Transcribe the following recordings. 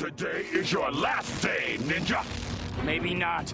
Today is your last day, Ninja. Maybe not.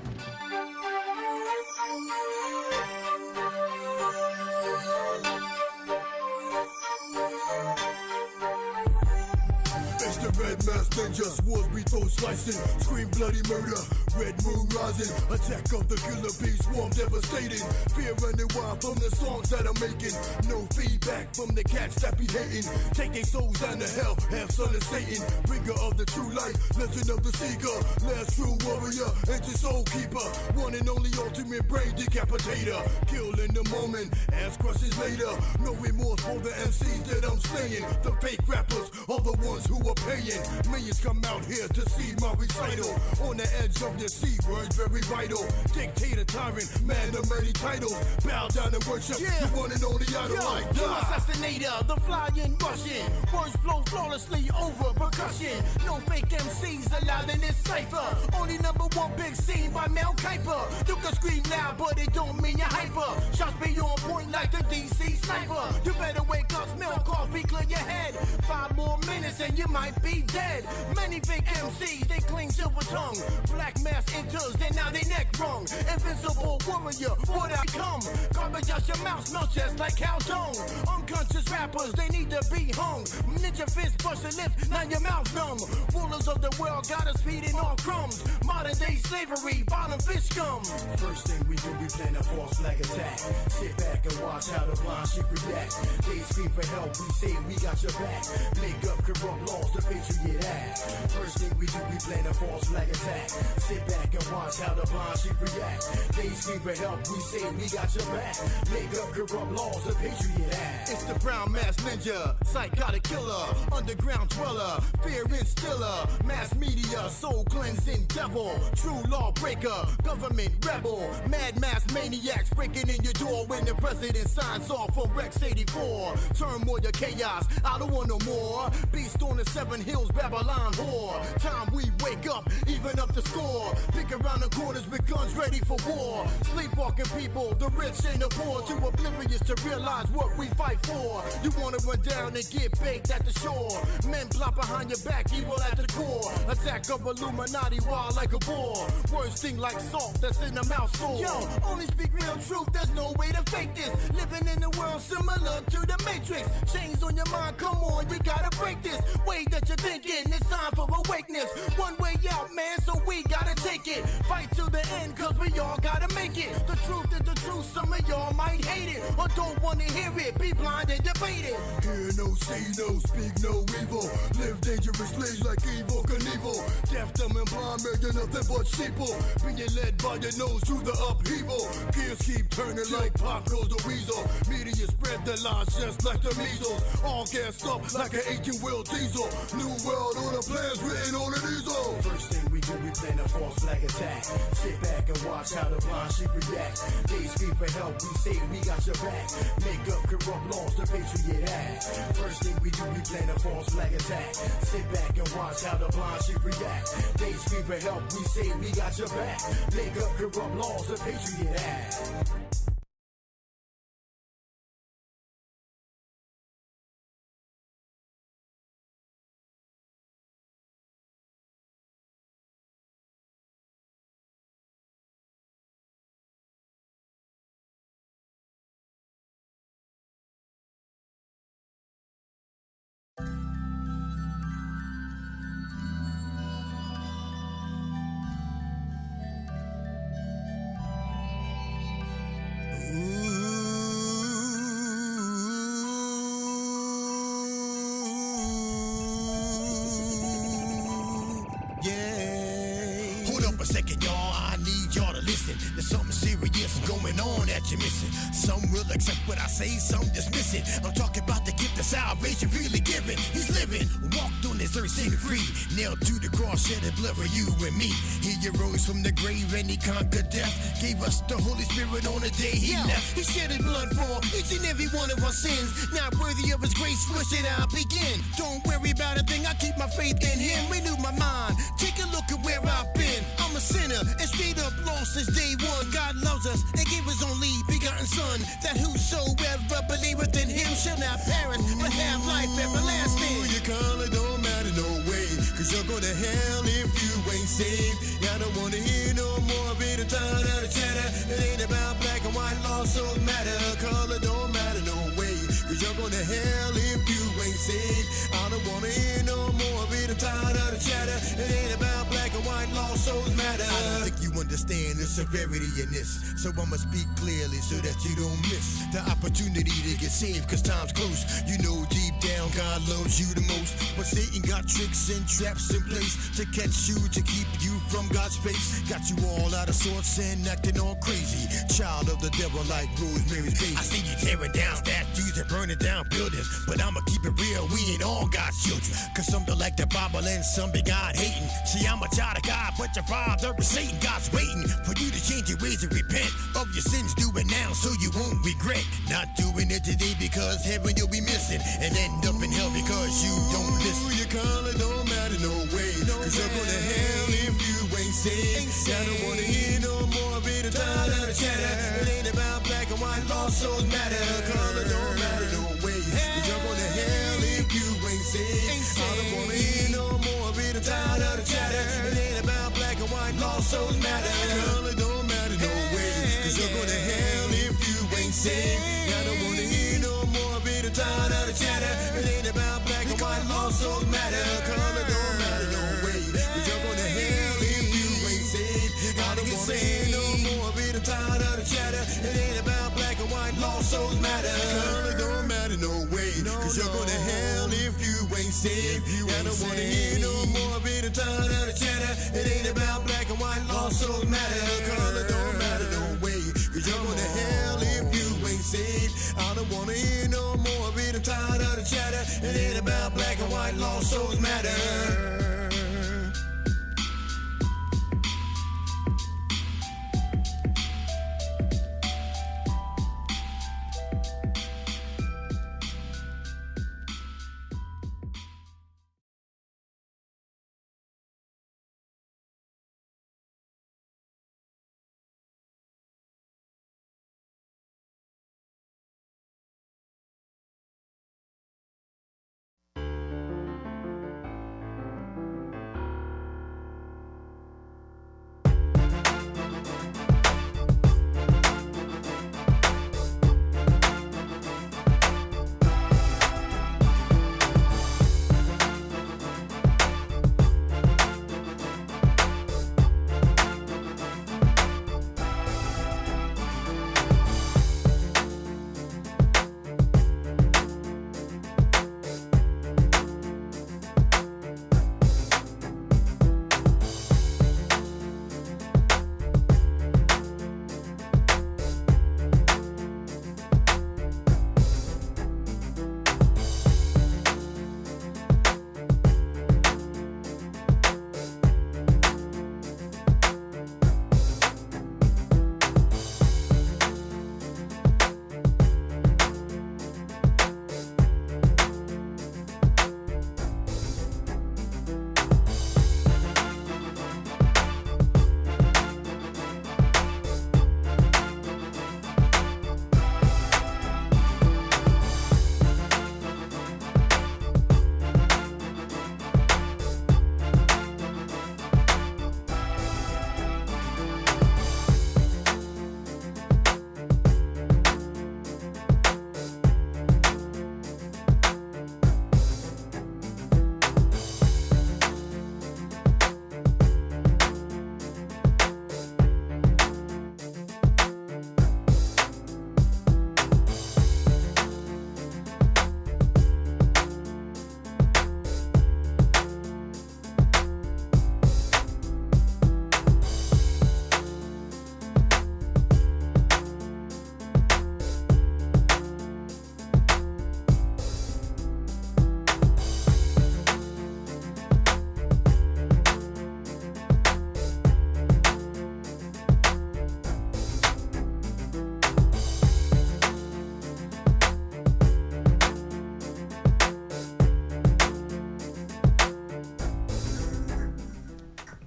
It's the Red Mask Ninja, swords we throw slicing, scream bloody murder, red moon rising, attack of the killer bee, swarm devastating, fear running wild from the songs that I'm making, no feedback from the cats that be hating, taking souls down to hell, half son of Satan, bringer of the true light, legend of the seeker, last true warrior, ancient soul keeper, one and only ultimate brain decapitator, kill in the moment, ask questions later, no remorse for the MCs that I'm slaying, the fake rappers are the ones who are paying. Millions come out here to see my recital. On the edge of your seat, words very vital. Dictator, tyrant, man of many titles. Bow down and worship the one and only idol like True that. assassinator, the flying Russian. Words flow flawlessly over percussion. No fake MCs allowed in this cipher. Only number one big scene by Mel Kiper. You can scream loud, but it don't mean you're hyper. Shots be on point like the DC sniper. You better wake up, smell coffee, clear your head. 5 more minutes and you might be dead. Many fake MCs, they cling silver tongue. Black mask enters, and now they neck wrong. Invincible warrior, what I become? Garbage out your mouth, smell just like cow dung. Unconscious rappers, they need to be hung. Ninja fist, brush your lips, now your mouth numb. Rulers of the world got us feeding on crumbs. Modern day slavery, bottom fish scum. First thing we do, we plan a false flag attack. Sit back and watch how the blind sheep react. They scream for help, we say we got your back. Make up corrupt laws, the Patriot Act. First thing we do, we plan a false flag attack. Sit back and watch how the blind sheep react. They scream for help, we say we got your back. Make up corrupt laws, the Patriot Act. It's the brown mask ninja, psychotic killer, underground dweller, fear instiller, mass media, soul cleansing devil, true lawbreaker, government rebel, mad mass maniacs breaking in your door when the president signs off for Rex 84. Turmoil, chaos, I don't want no more. Beast on the 7 hills, Babylon whore. Time we wake up, even up the score. Pick around the corners with guns ready for war. Sleepwalking people, the rich and the poor, too oblivious to realize what we fight for. You wanna run down and get baked at the shore. Men plot behind your back, evil at the core. Attack of Illuminati wild like a boar. Words sting like salt that's in the mouth sore. Yo, only speak real truth, there's no way to fake this. Living in a world similar to the Matrix. Chains on your mind, come on, we gotta break this. Way that you're thinking, it's time for awakeness. One way out, man, so we gotta take it. Fight to the end, cause we all gotta make it. The truth is the truth, some of y'all might hate it, or don't wanna hear it, be blind and debate it. Hear no, see no, speak no evil. Live dangerously like evil Knievel. Deaf, dumb, and blind, making nothing but sheeple. Being led by your nose through the upheaval. Gears keep turning like pop goes the weasel. Media spread the lies just like the measles. All gassed up like an 18-wheel diesel. New world order plans written on an easel. First thing we do, we plan a false flag attack. Sit back and watch how the blind sheep react. They scream for help, we say we got your back. Make up corrupt laws, the Patriot Act. First thing we do, we plan a false flag attack. Sit back and watch how the blind sheep react. They scream for help, we say we got your back. Make up corrupt laws, the Patriot Act. Hold up a second, y'all. I need y'all to listen. There's something serious going on that you're missing. Some will accept what I say, some dismiss it. I'm talking about the gift of salvation really given. He's living, walked on this earth set free, nailed to the cross, shed his blood for you and me. He arose from the grave and he conquered death. Gave us the Holy Spirit on the day he left. He shed his blood for each and every one of our sins. Not worthy of his grace, where should I begin? Don't worry about a thing, I keep my faith in him. Renew my mind, take a look at where I've been. I'm a sinner and straight up lost since day one. God loves us and gave his only begotten son, that whosoever believeth in him shall not perish but have life everlasting. You call it don't matter no way, cause you're gonna hell saved. I don't wanna hear no more of it. I'm tired of the chatter. It ain't about black and white laws, so matter. Color don't matter no way. Cause you're going to hell if you ain't saved. I don't wanna hear no more of it. I'm tired of the chatter. It ain't about black and white laws, so matter. I don't think you understand the severity in this. So I'ma speak clearly so that you don't miss the opportunity to get saved. Cause time's close. You know deep down God loves you the most. But Satan got tricks and traps in place to catch you, to keep you from God's face. Got you all out of sorts and acting all crazy. Child of the devil like Rosemary's Baby. I see you tearing down statues and burning down buildings, but I'ma keep it real, we ain't all God's children. Cause some don't like the Bible and some be God hating. See, I'm a child of God, but your father is Satan. God's waiting for you to change your ways and repent of your sins. Do it now so you won't regret not doing it today, because heaven you'll be missing and end up in hell because you don't listen. Your color don't matter no way, cause you're going to hell if you ain't saved. I don't wanna hear no more of it. I'm tired of the chatter. It ain't about black and white, lost souls matter. Color don't matter no way, cause you're going to hell if you ain't saved. I don't wanna hear no more of it. I'm tired of the chatter. It ain't about black and white, lost souls matter. Color don't matter no way, cause you're going to hell if you ain't saved. I don't wanna hear no more of it. I'm tired of the chatter. It ain't about black and white, lost souls matter. Color don't matter no way, cause you're going to hell if you ain't saved. I don't wanna hear no more of it. I'm tired of the chatter. It ain't about black and white, lost souls matter. Color don't matter no way, cause you're going to hell if you ain't saved. I don't wanna hear no more of it. I'm tired of the chatter. It ain't about black and white, lost souls matter. Color don't matter no way, cause you're going to hell if you ain't saved. I don't wanna hear no more of it. I'm tired of the chatter. It ain't about black and white, lost souls matter.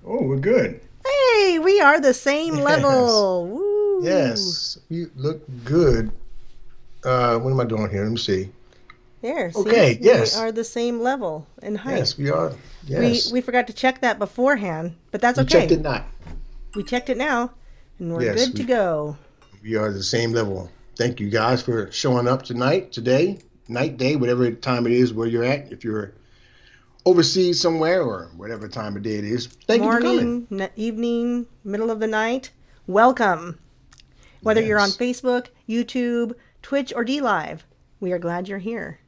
Oh, we're good. Hey, we are the same level. Woo. Yes, you look good. What am I doing here? Let me see. There, see? Okay, yes. We are the same level in height. Yes, we are. Yes. We forgot to check that beforehand, but that's We okay. checked it not. We checked it now, and we're Yes, good to go. We are the same level. Thank you guys for showing up today, night, day, whatever time it is where you're at. If you're overseas somewhere or whatever time of day it is, thank you for coming. Morning, evening, middle of the night, welcome. Whether you're on Yes. Facebook, YouTube, Twitch, or DLive, we are glad you're here.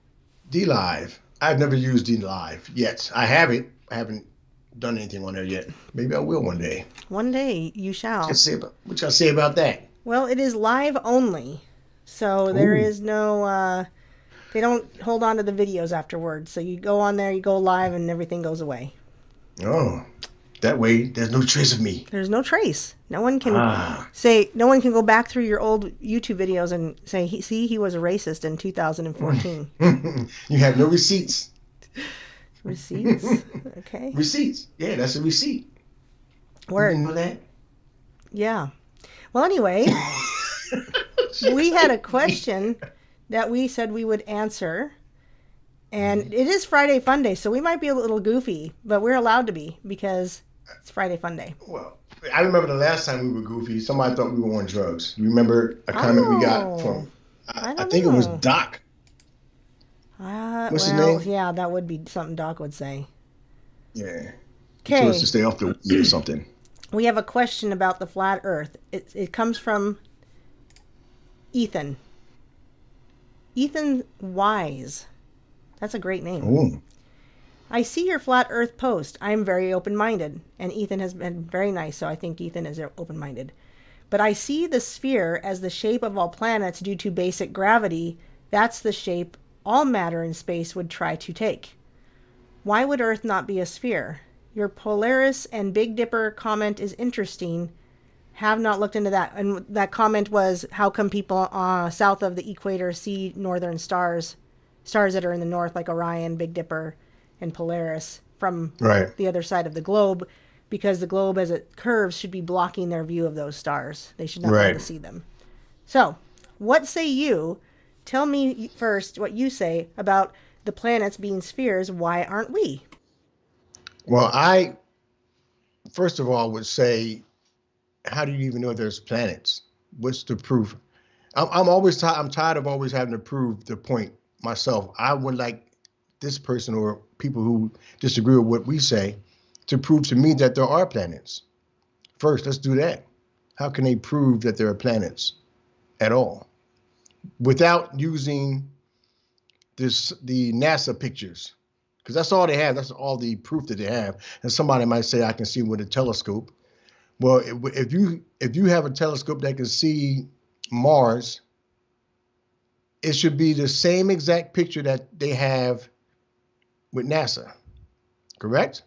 DLive. I've never used DLive yet. I have it. I haven't done anything on there yet. Maybe I will one day. One day you shall. What y'all say about that? Well, it is live only, so there Ooh. is no, they don't hold on to the videos afterwards. So you go on there, you go live, and everything goes away. Oh, that way there's no trace of me. There's no trace. No one can no one can go back through your old YouTube videos and say, he was a racist in 2014. You have no receipts. Receipts? Okay. Receipts. Yeah, that's a receipt. Word. You didn't know that? Yeah. Well, anyway, we had a question that we said we would answer. And it is Friday Fun Day, so we might be a little goofy, but we're allowed to be because it's Friday Fun Day. Well, I remember the last time we were goofy, somebody thought we were on drugs. You remember a comment we got from, I think it was Doc. What's his name? Yeah, that would be something Doc would say. Yeah. Okay. He told us to stay off the weed or something. We have a question about the flat earth. It comes from Ethan. Ethan Wise. That's a great name. Ooh. I see your flat earth post. I am very open-minded. And Ethan has been very nice, so I think Ethan is open-minded. But I see the sphere as the shape of all planets due to basic gravity. That's the shape all matter in space would try to take. Why would Earth not be a sphere? Your Polaris and Big Dipper comment is interesting. Have not looked into that. And that comment was, how come people south of the equator see northern stars that are in the north, like Orion, Big Dipper, and Polaris, from the other side of the globe? Because the globe, as it curves, should be blocking their view of those stars. They should not be able to see them. So, what say you? Tell me first what you say about the planets being spheres. Why aren't we? Well, I, first of all, would say, how do you even know there's planets? What's the proof? I'm tired of always having to prove the point myself. I would like this person or people who disagree with what we say to prove to me that there are planets. First, let's do that. How can they prove that there are planets at all without using the NASA pictures? Because that's all they have. That's all the proof that they have. And somebody might say, I can see with a telescope. Well, if you have a telescope that can see Mars, it should be the same exact picture that they have with NASA. Correct?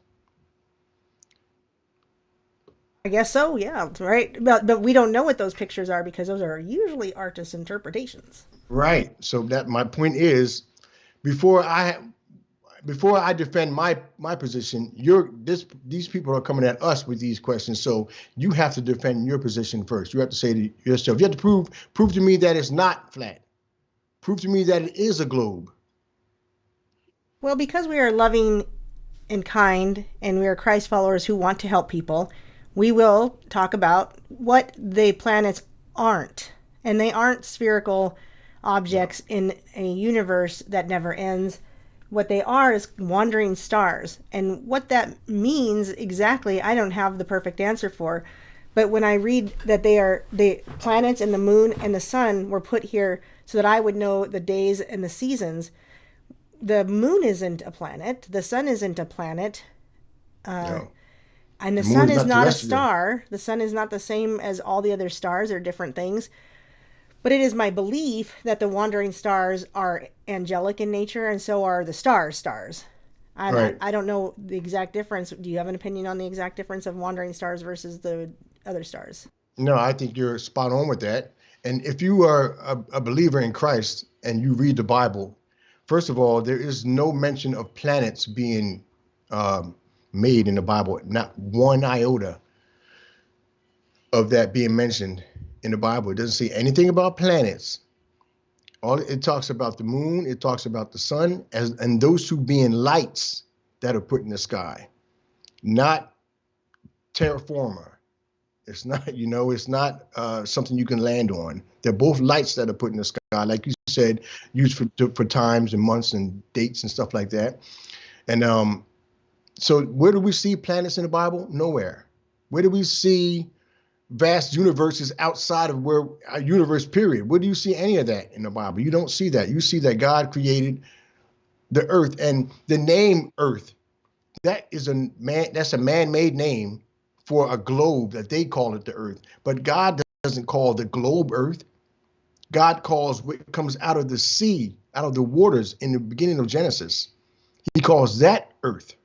I guess so, yeah, right. But we don't know what those pictures are because those are usually artists' interpretations. Right. So that my point is, before I defend my position, these people are coming at us with these questions. So you have to defend your position first. You have to say to yourself, you have to prove to me that it's not flat. Prove to me that it is a globe. Well, because we are loving and kind, and we are Christ followers who want to help people, we will talk about what the planets aren't. And they aren't spherical objects in a universe that never ends. What they are is wandering stars. And what that means exactly, I don't have the perfect answer for. But when I read that they are the planets and the moon and the sun were put here so that I would know the days and the seasons, the moon isn't a planet. The sun isn't a planet. No. And the sun is not a star. The sun is not the same as all the other stars. They're different things. But it is my belief that the wandering stars are angelic in nature, and so are the stars. I don't know the exact difference. Do you have an opinion on the exact difference of wandering stars versus the other stars? No, I think you're spot on with that. And if you are a believer in Christ and you read the Bible, first of all, there is no mention of planets being made in the Bible. Not one iota of that being mentioned in the Bible. It doesn't say anything about planets. All it talks about the moon, it talks about the sun, and those two being lights that are put in the sky, not terraformer. It's not, it's not something you can land on. They're both lights that are put in the sky, like you said, used for times and months and dates and stuff like that. And so where do we see planets in the Bible? Nowhere. Where do we see vast universes outside of where a universe period? Where do you see any of that in the Bible? You don't see that. You see that God created the earth, and the name earth, that's a man-made name for a globe that they call it the earth. But God doesn't call the globe earth. God calls what comes out of the sea, out of the waters in the beginning of Genesis. He calls that earth.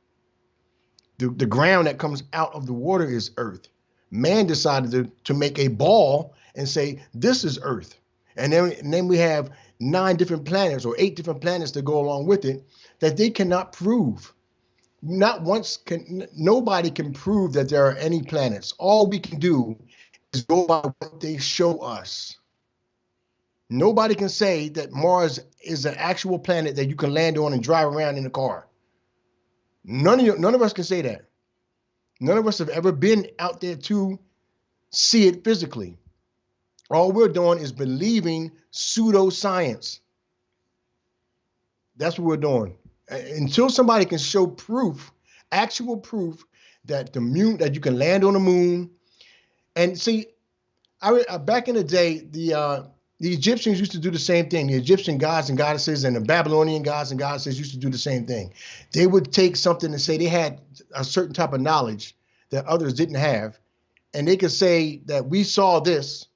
The ground that comes out of the water is earth. Man decided to make a ball and say, this is earth. And then we have 9 different planets or 8 different planets that go along with it that they cannot prove. Nobody can prove that there are any planets. All we can do is go by what they show us. Nobody can say that Mars is an actual planet that you can land on and drive around in a car. None of us can say that. None of us have ever been out there to see it physically. All we're doing is believing pseudoscience. That's what we're doing. Until somebody can show proof, actual proof that that you can land on the moon. And see, back in the day, the Egyptians used to do the same thing. The Egyptian gods and goddesses and the Babylonian gods and goddesses used to do the same thing. They would take something and say they had a certain type of knowledge that others didn't have, and they could say that we saw this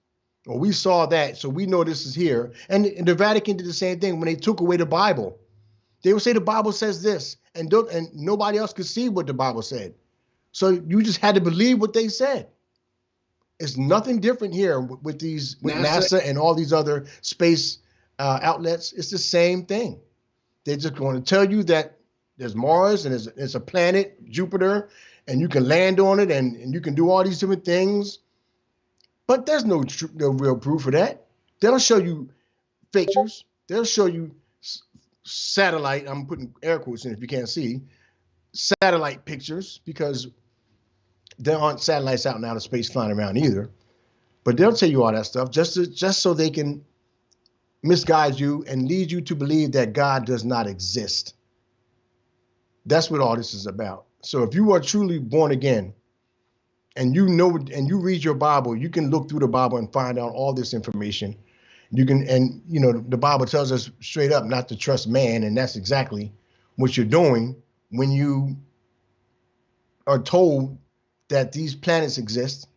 or we saw that, so we know this is here. And the Vatican did the same thing when they took away the Bible. They would say the Bible says this, and nobody else could see what the Bible said. So you just had to believe what they said. It's nothing different here with NASA and all these other space outlets. It's the same thing. They're just going to tell you that there's Mars and there's a planet, Jupiter, and you can land on it and you can do all these different things. But there's no real proof of that. They'll show you pictures. They'll show you satellite. I'm putting air quotes in if you can't see. Satellite pictures, because there aren't satellites out in outer space flying around either. But they'll tell you all that stuff just so they can misguide you and lead you to believe that God does not exist. That's what all this is about. So if you are truly born again and you know and you read your Bible, you can look through the Bible and find out all this information. You can, and the Bible tells us straight up not to trust man, and that's exactly what you're doing when you are told that these planets exist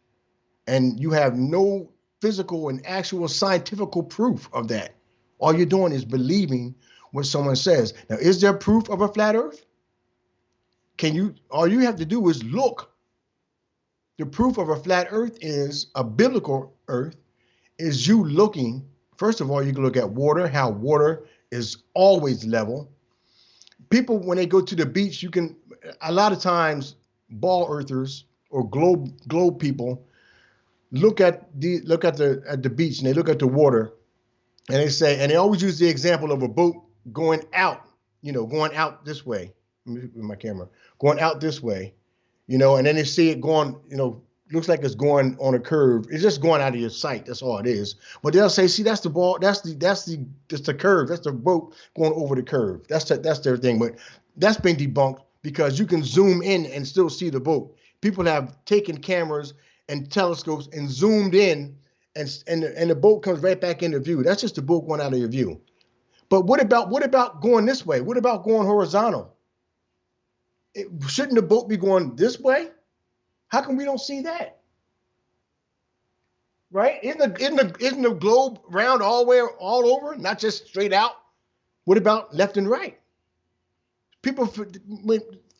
and you have no physical and actual scientific proof of that. All you're doing is believing what someone says. Now, is there proof of a flat earth? All you have to do is look. The proof of a flat earth is a biblical earth, is you looking. First of all, you can look at water, how water is always level. People, when they go to the beach, a lot of times ball earthers or globe people look at the beach and they look at the water and they say, and they always use the example of a boat going out this way. With my camera, going out this way, and then they see it going, looks like it's going on a curve. It's just going out of your sight. That's all it is. But they'll say, see, that's the ball. That's the curve. That's the boat going over the curve. That's their thing. But that's been debunked because you can zoom in and still see the boat. People have taken cameras and telescopes and zoomed in, and the boat comes right back into view. That's just the boat going out of your view. But what about going this way? What about going horizontal? Shouldn't the boat be going this way? How come we don't see that? Right? Isn't the globe round all over, not just straight out? What about left and right?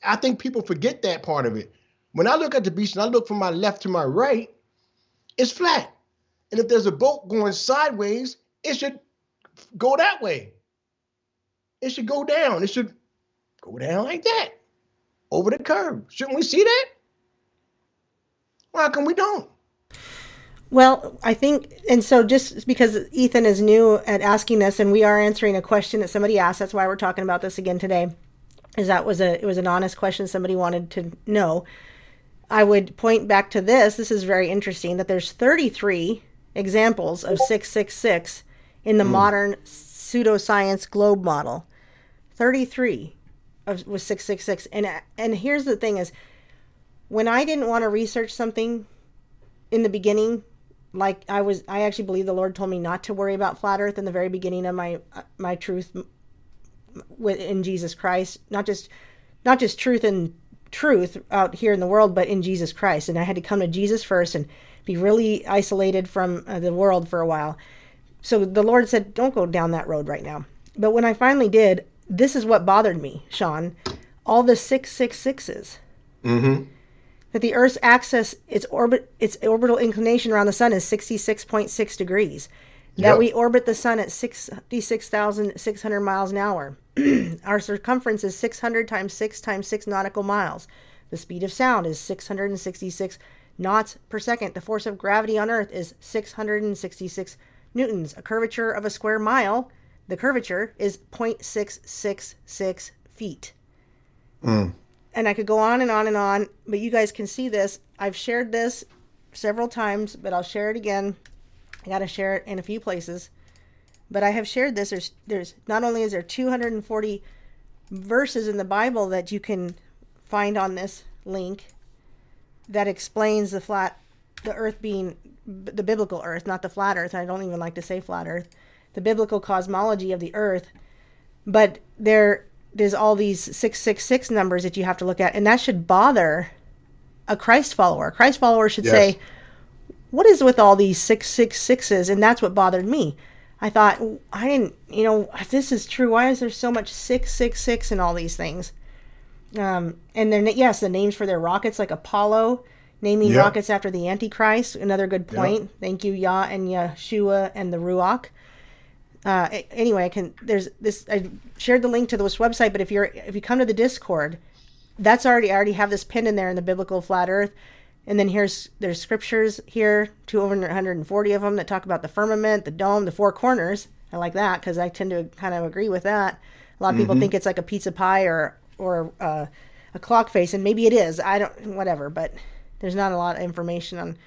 I think people forget that part of it. When I look at the beach and I look from my left to my right, it's flat. And if there's a boat going sideways, it should go that way. It should go down. It should go down like that, over the curve. Shouldn't we see that? Why come we don't? Well, I think, and so just because Ethan is new at asking this, and we are answering a question that somebody asked, that's why we're talking about this again today. Is that was it was an honest question somebody wanted to know. I would point back to this. This is very interesting that there's 33 examples of 666 in the modern pseudoscience globe model. 33 was 666. And here's the thing is, when I didn't want to research something in the beginning, like I actually believe the Lord told me not to worry about flat earth in the very beginning of my truth in Jesus Christ, not just truth out here in the world, but in Jesus Christ. And I had to come to Jesus first and be really isolated from the world for a while. So the Lord said, don't go down that road right now. But when I finally did, this is what bothered me, Shawn. All the 666s. Mm-hmm. That the Earth's axis, its orbital inclination around the sun is 66.6 degrees. That we orbit the sun at 66,600 miles an hour. Our circumference is 600 times 6 times 6 nautical miles. The speed of sound is 666 knots per second. The force of gravity on Earth is 666 newtons. A curvature of a square mile, the curvature is 0.666 feet. And I could go on and on and on, but you guys can see this. I've shared this several times, but I'll share it again. I got to share it in a few places. But I have shared this. There's not only is there 240 verses in the Bible that you can find on this link that explains the earth being the biblical earth, not the flat earth. I don't even like to say flat earth. The biblical cosmology of the earth. But there's all these 666 numbers that you have to look at, and that should bother a Christ follower. A Christ follower should say, what is with all these 666s? And that's what bothered me. I thought, I didn't, if this is true, why is there so much 666 in all these things? And then, yes, the names for their rockets, like Apollo, naming rockets after the Antichrist. Another good point. Thank you, Yah and Yeshua and the Ruach. Anyway, I shared the link to this website, but if you come to the Discord, I already have this pinned in there in the biblical flat earth. And then there's scriptures here, over 140 of them that talk about the firmament, the dome, the four corners. I like that because I tend to kind of agree with that. A lot of people think it's like a pizza pie or a clock face, and maybe it is. Whatever, but there's not a lot of information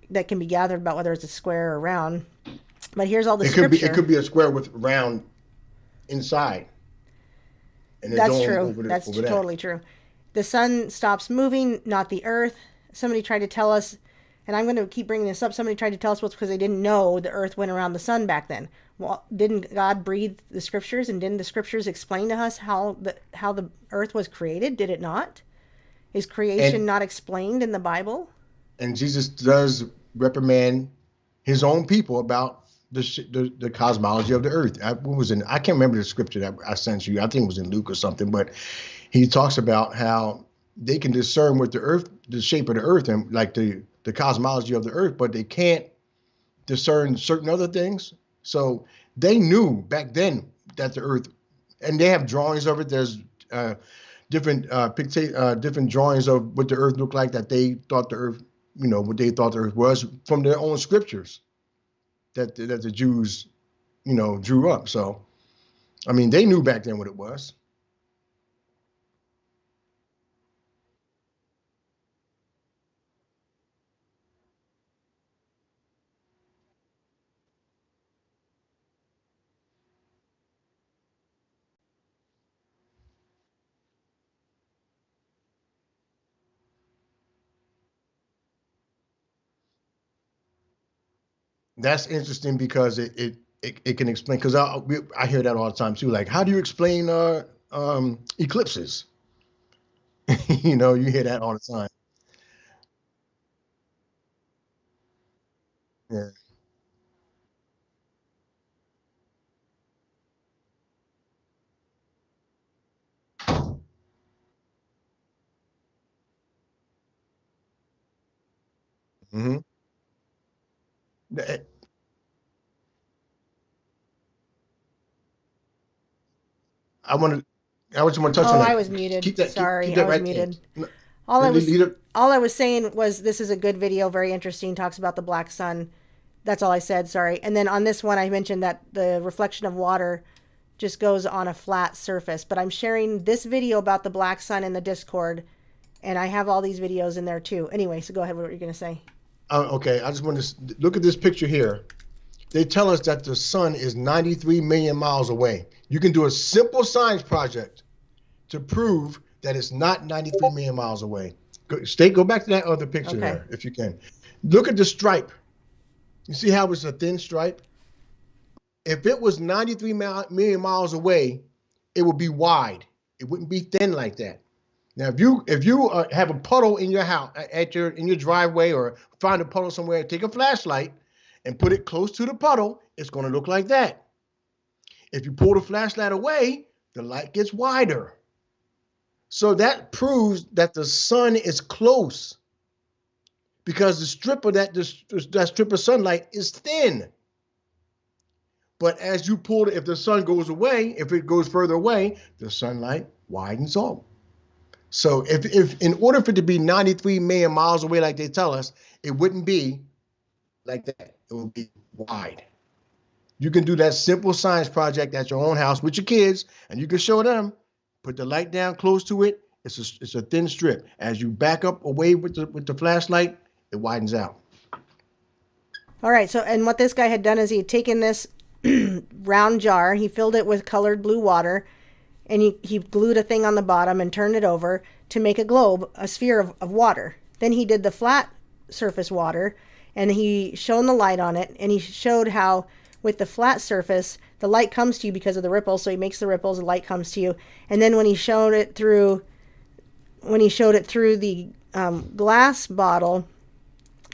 that can be gathered about whether it's a square or round. But here's all the scripture. It could be a square with round inside. And that's true. That's totally true. The sun stops moving, not the earth. Somebody tried to tell us, and I'm going to keep bringing this up, somebody tried to tell us because they didn't know the earth went around the sun back then. Well, didn't God breathe the scriptures, and didn't the scriptures explain to us how the earth was created? Did it not? Is creation not explained in the Bible? And Jesus does reprimand his own people about the cosmology of the earth. I can't remember the scripture that I sent you. I think it was in Luke or something, but he talks about how they can discern with the shape of the earth and like the cosmology of the earth, but they can't discern certain other things. So they knew back then that the earth, and they have drawings of it. There's different drawings of what the earth looked like, that they thought the earth, what they thought the earth was from their own scriptures that the Jews, drew up. So, I mean, they knew back then what it was. That's interesting because it can explain, because I hear that all the time too. Like, how do you explain eclipses? You hear that all the time. Yeah. hmm I want to. I just want to touch on Oh, I that. was muted. Keep Sorry, that I was right there. muted. All I was saying was this is a good video, very interesting, talks about the black sun. That's all I said, sorry. And then on this one, I mentioned that the reflection of water just goes on a flat surface. But I'm sharing this video about the black sun in the Discord, and I have all these videos in there too. Anyway, so go ahead, what were you going to say? Okay, I just want to look at this picture here. They tell us that the sun is 93 million miles away. You can do a simple science project to prove that it's not 93 million miles away. Go back to that other picture there, if you can. Look at the stripe. You see how it's a thin stripe? If it was 93 million miles away, it would be wide. It wouldn't be thin like that. Now, if you have a puddle in your house, in your driveway, or find a puddle somewhere, take a flashlight and put it close to the puddle, it's going to look like that. If you pull the flashlight away, the light gets wider. So that proves that the sun is close, because the strip of that strip of sunlight is thin. But as you pull it, if the sun goes away, if it goes further away, the sunlight widens up. So if in order for it to be 93 million miles away like they tell us, it wouldn't be like that. It would be wide. You can do that simple science project at your own house with your kids, and you can show them. Put the light down close to it. It's a thin strip. As you back up away with the flashlight, it widens out. All right. So, and what this guy had done is he had taken this round jar, he filled it with colored blue water, and he glued a thing on the bottom and turned it over to make a globe, a sphere of water. Then he did the flat surface water, and he shone the light on it, and he showed how with the flat surface, the light comes to you because of the ripples. So he makes the ripples, the light comes to you. And then when he showed it through the glass bottle,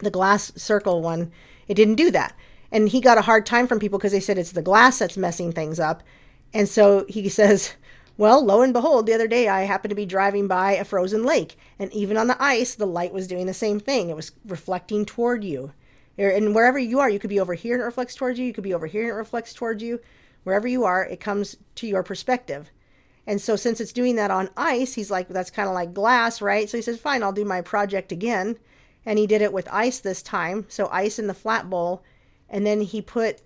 the glass circle one, it didn't do that. And he got a hard time from people because they said it's the glass that's messing things up. And so he says, well, lo and behold, the other day I happened to be driving by a frozen lake, and even on the ice, the light was doing the same thing. It was reflecting toward you. And wherever you are, you could be over here and it reflects towards you. You could be over here and it reflects towards you. Wherever you are, it comes to your perspective. And so since it's doing that on ice, he's like, that's kind of like glass, right? So he says, fine, I'll do my project again. And he did it with ice this time. So ice in the flat bowl. And then he put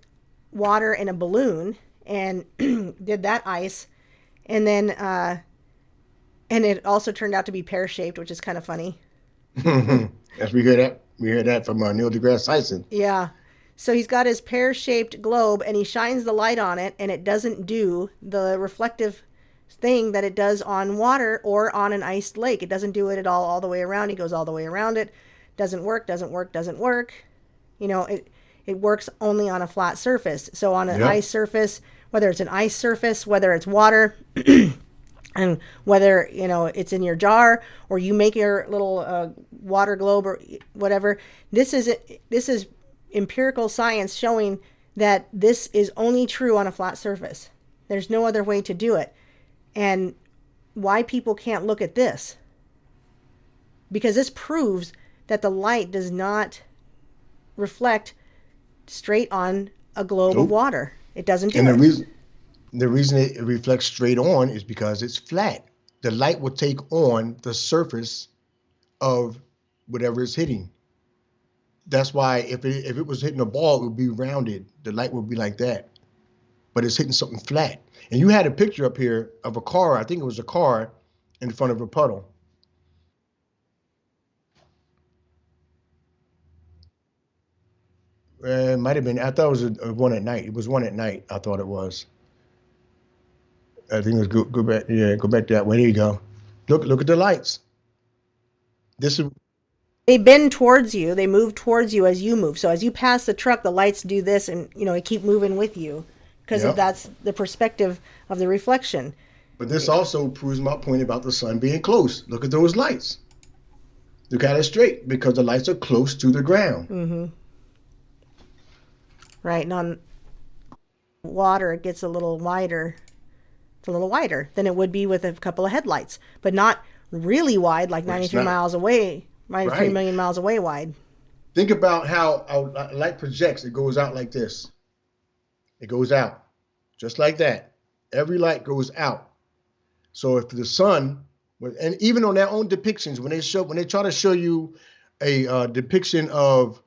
water in a balloon and did that ice. And then, and it also turned out to be pear-shaped, which is kind of funny. As we hear that. We heard that from Neil deGrasse Tyson. Yeah. So he's got his pear-shaped globe, and he shines the light on it, and it doesn't do the reflective thing that it does on water or on an iced lake. It doesn't do it at all the way around. He goes all the way around it. Doesn't work. You know, it works only on a flat surface. So on an ice surface, whether it's an ice surface, whether it's water, and whether, you know, it's in your jar or you make your little water globe or whatever, this is empirical science showing that this is only true on a flat surface. There's no other way to do it. And why people can't look at this? Because this proves that the light does not reflect straight on a globe of water. It doesn't do it. The reason it reflects straight on is because it's flat. The light will take on the surface of whatever it's hitting. That's why if it was hitting a ball, it would be rounded. The light would be like that. But it's hitting something flat. And you had a picture up here of a car. I think it was a car in front of a puddle. It might have been. I thought it was a one at night. It was one at night. I thought it was. I think it was go back. Yeah, go back that way. There you go. Look at the lights. They bend towards you. They move towards you as you move. So as you pass the truck, the lights do this, and you know they keep moving with you because that's the perspective of the reflection. But this also proves my point about the sun being close. Look at those lights. Look at it straight because the lights are close to the ground. Mm-hmm. Right, and on water it gets a little wider. It's a little wider than it would be with a couple of headlights, but not really wide, like 93 miles away, 93 million miles away wide. Think about how a light projects. It goes out like this. It goes out just like that. Every light goes out. So if the sun And even on their own depictions, when they try to show you a depiction of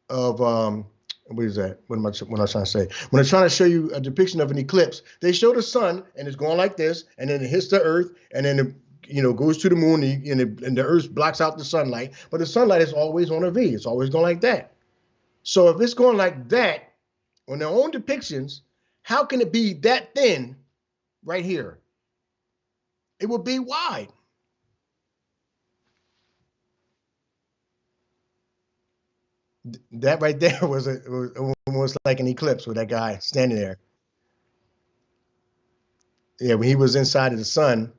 what is that? What am I trying to say? When they're trying to show you a depiction of an eclipse, they show the sun and it's going like this, and then it hits the earth, and then it goes to the moon, and the earth blocks out the sunlight. But the sunlight is always on a V. It's always going like that. So if it's going like that on their own depictions, how can it be that thin right here? It would be wide. That right there was almost like an eclipse with that guy standing there. Yeah, when he was inside of the sun,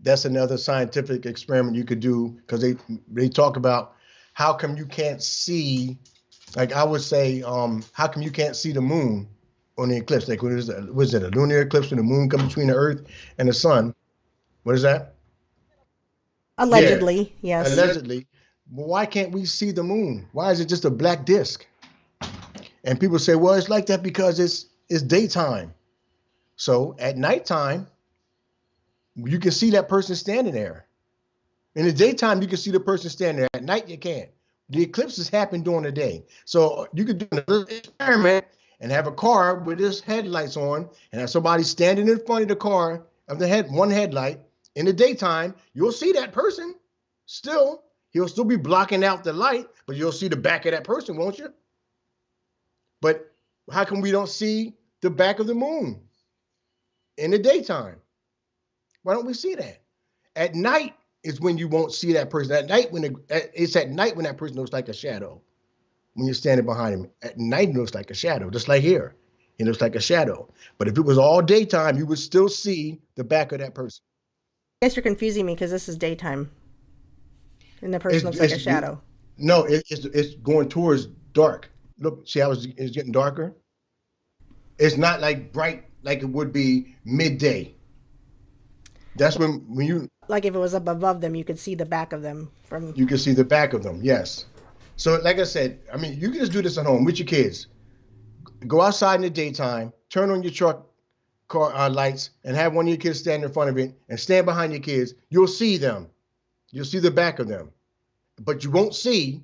that's another scientific experiment you could do, because they talk about how come you can't see, like I would say, how come you can't see the moon on the eclipse? Like, was it a lunar eclipse when the moon comes between the earth and the sun? What is that? Allegedly, yeah, yes. Allegedly. But why can't we see the moon? Why is it just a black disk? And people say, well, it's like that because it's daytime. So at nighttime, you can see that person standing there. In the daytime, you can see the person standing there. At night, you can't. The eclipses happen during the day. So you could do another experiment and have a car with its headlights on, and have somebody standing in front of the car of one headlight. In the daytime, you'll see that person still. He'll still be blocking out the light, but you'll see the back of that person, won't you? But how come we don't see the back of the moon in the daytime? Why don't we see that? At night is when you won't see that person. At night, it's at night when that person looks like a shadow. When you're standing behind him, at night it looks like a shadow, just like here. It looks like a shadow. But if it was all daytime, you would still see the back of that person. I guess you're confusing me because this is daytime. And the person looks like a shadow. No, it's going towards dark. Look, see how it's getting darker? It's not like bright like it would be midday. That's when you... Like if it was up above them, you could see the back of them. You can see the back of them, yes. So like I said, I mean, you can just do this at home with your kids. Go outside in the daytime, turn on your truck car lights, and have one of your kids stand in front of it and stand behind your kids. You'll see them. You'll see the back of them, but you won't see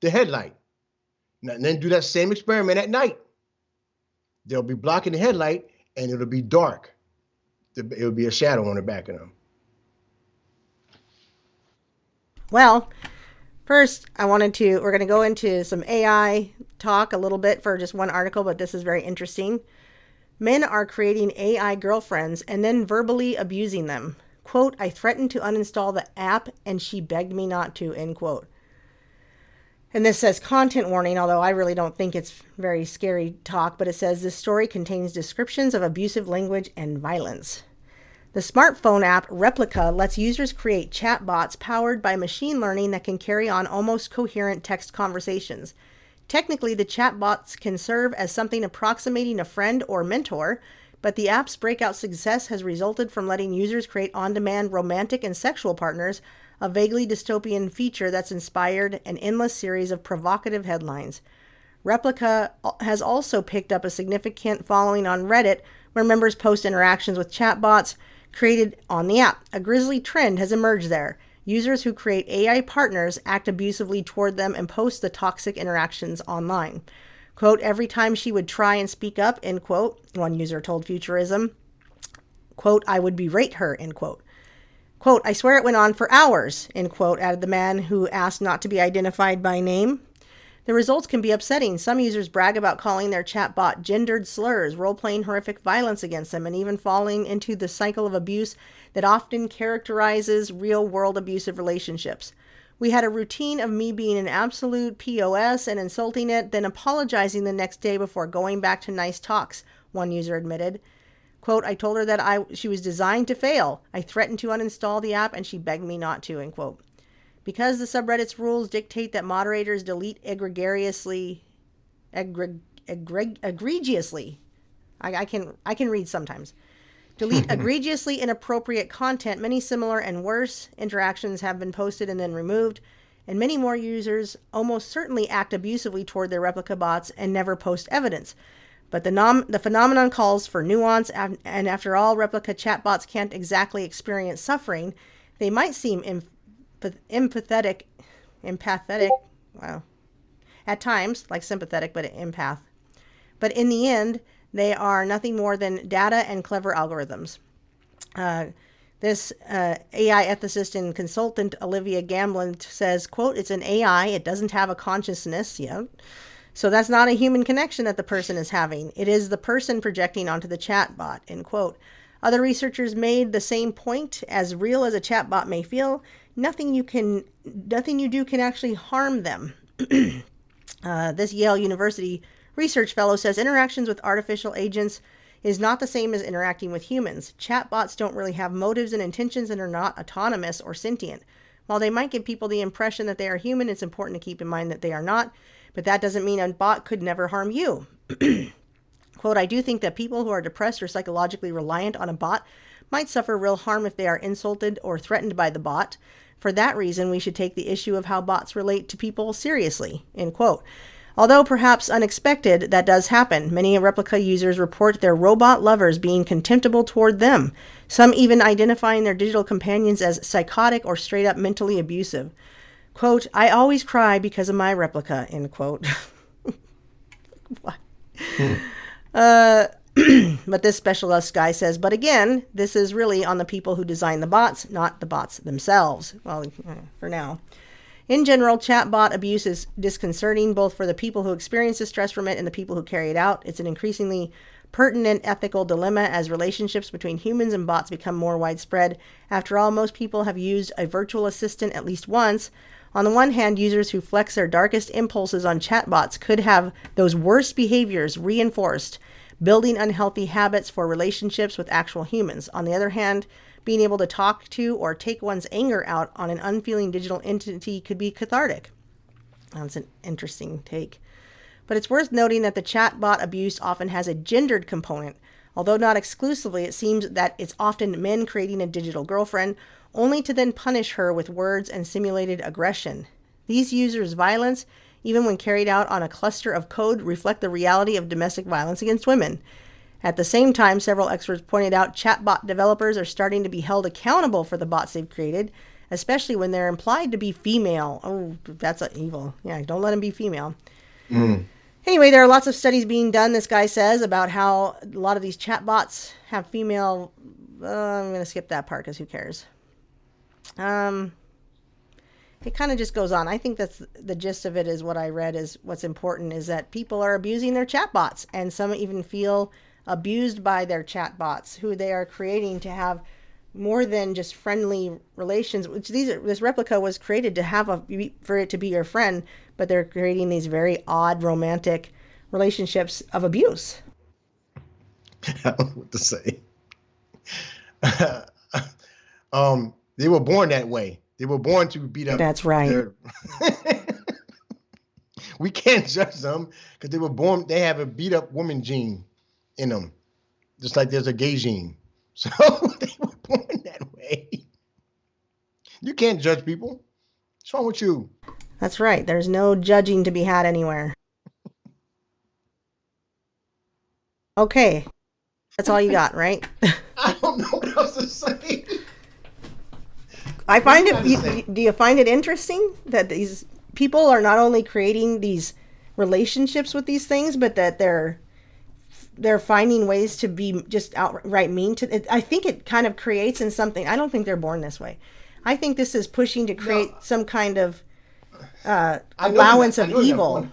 the headlight. Now, and then do that same experiment at night. They'll be blocking the headlight, and it'll be dark. It'll be a shadow on the back of them. Well, first, we're going to go into some AI talk a little bit for just one article, but this is very interesting. Men are creating AI girlfriends and then verbally abusing them. Quote, I threatened to uninstall the app and she begged me not to, end quote. And this says content warning, although I really don't think it's very scary talk, but it says this story contains descriptions of abusive language and violence. The smartphone app Replica lets users create chatbots powered by machine learning that can carry on almost coherent text conversations. Technically, the chatbots can serve as something approximating a friend or mentor, but the app's breakout success has resulted from letting users create on-demand romantic and sexual partners, a vaguely dystopian feature that's inspired an endless series of provocative headlines. Replica has also picked up a significant following on Reddit, where members post interactions with chatbots created on the app. A grisly trend has emerged there. Users who create AI partners act abusively toward them and post the toxic interactions online. Quote, every time she would try and speak up, end quote, one user told Futurism. Quote, I would berate her, end quote. Quote, I swear it went on for hours, end quote, added the man who asked not to be identified by name. The results can be upsetting. Some users brag about calling their chatbot gendered slurs, role-playing horrific violence against them, and even falling into the cycle of abuse that often characterizes real-world abusive relationships. We had a routine of me being an absolute POS and insulting it, then apologizing the next day before going back to nice talks, one user admitted. Quote, I told her that she was designed to fail. I threatened to uninstall the app and she begged me not to, end quote. Because the subreddit's rules dictate that moderators delete egregiously, I can read sometimes. Delete egregiously inappropriate content. Many similar and worse interactions have been posted and then removed, and many more users almost certainly act abusively toward their replica bots and never post evidence. But the phenomenon calls for nuance, and after all, replica chatbots can't exactly experience suffering. They might seem empathic, wow, at times, like sympathetic, but empath. But in the end, they are nothing more than data and clever algorithms. This AI ethicist and consultant, Olivia Gamblin, says, quote, "It's an AI. It doesn't have a consciousness." Yeah. So that's not a human connection that the person is having. It is the person projecting onto the chatbot, end quote. Other researchers made the same point. As real as a chatbot may feel, nothing you do can actually harm them. This Yale University research fellow says interactions with artificial agents is not the same as interacting with humans. Chatbots don't really have motives and intentions and are not autonomous or sentient. While they might give people the impression that they are human, it's important to keep in mind that they are not. But that doesn't mean a bot could never harm you. Quote, "I do think that people who are depressed or psychologically reliant on a bot might suffer real harm if they are insulted or threatened by the bot. For that reason, we should take the issue of how bots relate to people seriously," end quote. Although perhaps unexpected, that does happen. Many replica users report their robot lovers being contemptible toward them, some even identifying their digital companions as psychotic or straight up mentally abusive. Quote, "I always cry because of my replica," end quote. What? But this specialist guy says, but again, this is really on the people who design the bots, not the bots themselves. Well, for now. In general, chatbot abuse is disconcerting both for the people who experience the stress from it and the people who carry it out. It's an increasingly pertinent ethical dilemma as relationships between humans and bots become more widespread. After all, most people have used a virtual assistant at least once. On the one hand, users who flex their darkest impulses on chatbots could have those worst behaviors reinforced, building unhealthy habits for relationships with actual humans. On the other hand, being able to talk to or take one's anger out on an unfeeling digital entity could be cathartic. That's an interesting take. But it's worth noting that the chatbot abuse often has a gendered component. Although not exclusively, it seems that it's often men creating a digital girlfriend, only to then punish her with words and simulated aggression. These users' violence, even when carried out on a cluster of code, reflect the reality of domestic violence against women. At the same time, several experts pointed out chatbot developers are starting to be held accountable for the bots they've created, especially when they're implied to be female. Oh, that's evil. Yeah, don't let them be female. Anyway, there are lots of studies being done, this guy says, about how a lot of these chatbots have female... I'm going to skip that part because who cares? It kind of just goes on. I think that's the gist of it. Is what I read is what's important is that people are abusing their chatbots, and some even feel abused by their chatbots who they are creating to have more than just friendly relations, which this replica was created to have for it to be your friend, but they're creating these very odd romantic relationships of abuse. I don't know what to say. They were born that way. They were born to beat up. That's right. We can't judge them because they were born. They have a beat up woman gene in them, just like there's a gay gene. So they were born that way. You can't judge people. What's wrong with you? That's right. There's no judging to be had anywhere. Okay. That's all you got, right? I don't know what else to say. I find it. Do you find it interesting that these people are not only creating these relationships with these things, but that they're finding ways to be just outright mean to it? I think it kind of creates in something. I don't think they're born this way. I think this is pushing to create some kind of allowance of evil.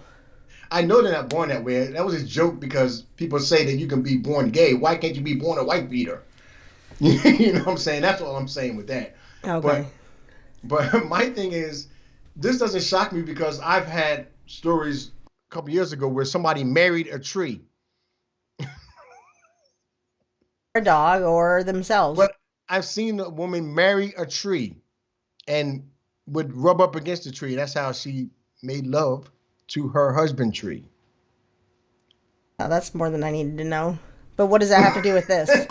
I know they're not born that way. That was a joke because people say that you can be born gay. Why can't you be born a white beater? You know what I'm saying? That's all I'm saying with that. Okay. But my thing is, this doesn't shock me because I've had stories a couple years ago where somebody married a tree. A dog or themselves. But I've seen a woman marry a tree and would rub up against the tree. That's how she made love to her husband tree. Oh, that's more than I needed to know. But what does that have to do with this?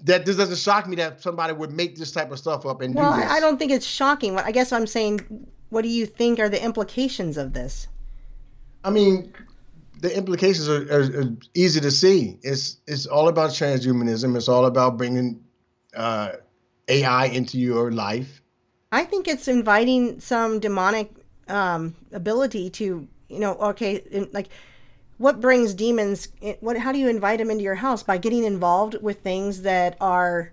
That this doesn't shock me that somebody would make this type of stuff up and do this. Well, I don't think it's shocking. I guess I'm saying, what do you think are the implications of this? I mean, the implications are easy to see. It's all about transhumanism. It's all about bringing AI into your life. I think it's inviting some demonic ability to, like what brings demons, how do you invite them into your house? By getting involved with things that are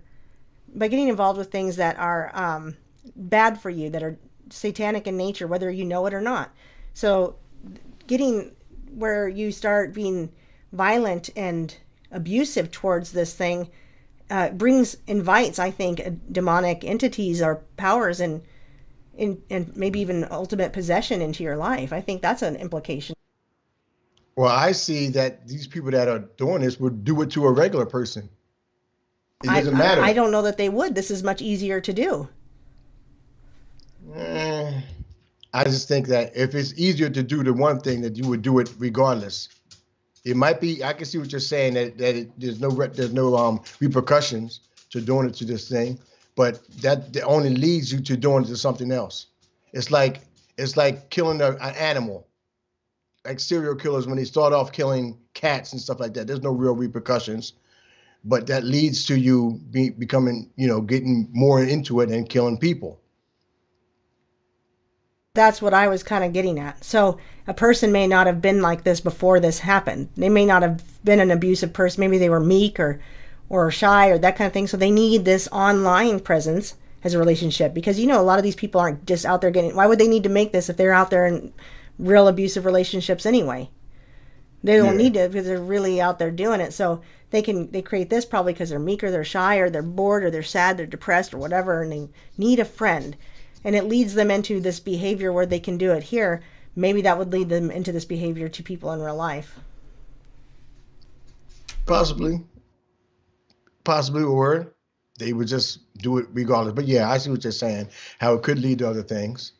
bad for you, that are satanic in nature, whether you know it or not. So getting where you start being violent and abusive towards this thing invites, I think, demonic entities or powers and maybe even ultimate possession into your life. I think that's an implication. Well, I see that these people that are doing this would do it to a regular person. It doesn't matter. I don't know that they would. This is much easier to do. I just think that if it's easier to do the one thing, that you would do it regardless. It might be. I can see what you're saying, there's no repercussions to doing it to this thing, but that only leads you to doing it to something else. It's like killing an animal. Like serial killers, when they start off killing cats and stuff like that, there's no real repercussions, but that leads to you becoming, getting more into it and killing people. That's what I was kind of getting at. So a person may not have been like this before this happened. They may not have been an abusive person. Maybe they were meek or shy or that kind of thing. So they need this online presence as a relationship, because, a lot of these people aren't just out there why would they need to make this if they're out there in real abusive relationships anyway? They don't need to, because they're really out there doing it. So they create this probably because they're meek or they're shy or they're bored or they're sad, they're depressed or whatever, and they need a friend. And it leads them into this behavior where they can do it here. Maybe that would lead them into this behavior to people in real life. Possibly, or they would just do it regardless. But yeah, I see what you're saying, how it could lead to other things.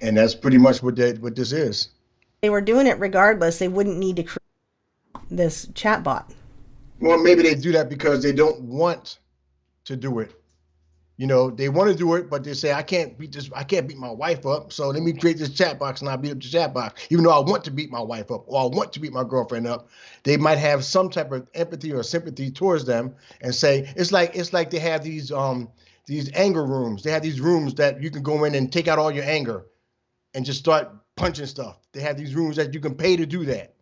And that's pretty much what this is. They were doing it regardless. They wouldn't need to create this chatbot. Well, maybe they do that because they don't want to do it. They want to do it, but they say, I can't beat my wife up, so let me create this chat box and I'll beat up the chat box. Even though I want to beat my wife up or I want to beat my girlfriend up, they might have some type of empathy or sympathy towards them and say, it's like they have these anger rooms. They have these rooms that you can go in and take out all your anger and just start punching stuff. They have these rooms that you can pay to do that,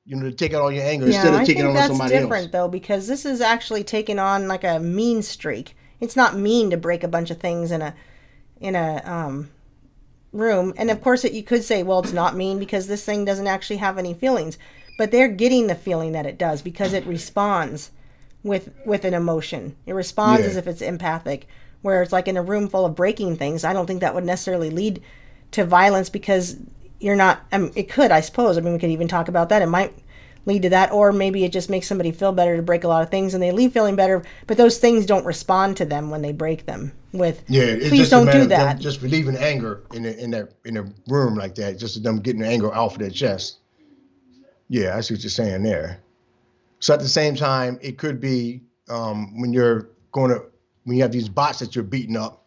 to take out all your anger instead of taking it on somebody else. I think that's different, though, because this is actually taking on like a mean streak. It's not mean to break a bunch of things in a room. And of course, you could say, well, it's not mean because this thing doesn't actually have any feelings. But they're getting the feeling that it does because it responds with an emotion. It responds as if it's empathic. Where it's like in a room full of breaking things, I don't think that would necessarily lead to violence, because you're not. It could, I suppose. We could even talk about that. It might lead to that, or maybe it just makes somebody feel better to break a lot of things and they leave feeling better, but those things don't respond to them when they break them with please don't do that. Just relieving anger in a room like that, just them getting the anger off of their chest. Yeah, I see what you're saying there. So at the same time, it could be when you have these bots that you're beating up.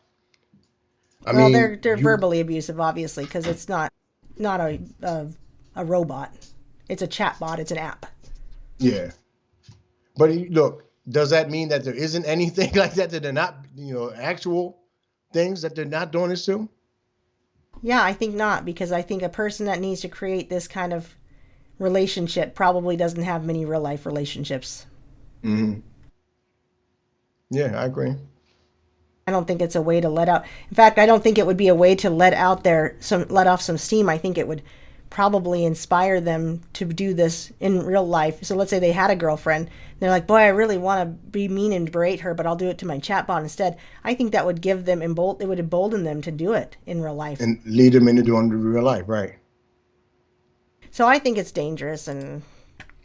They're verbally abusive, obviously, because it's not a robot. It's a chat bot. It's an app. Yeah. But look, does that mean that there isn't anything like that they're not, actual things that they're not doing this to? Yeah, I think not, because I think a person that needs to create this kind of relationship probably doesn't have many real life relationships. Mm-hmm. Yeah, I agree. I don't think it's a way to let out. In fact, I don't think it would be a way to let off some steam. I think it would probably inspire them to do this in real life. So let's say they had a girlfriend and they're like, boy, I really want to be mean and berate her, but I'll do it to my chatbot instead. I think that would give them it would embolden them to do it in real life and lead them into doing it in real life, right? So I think it's dangerous and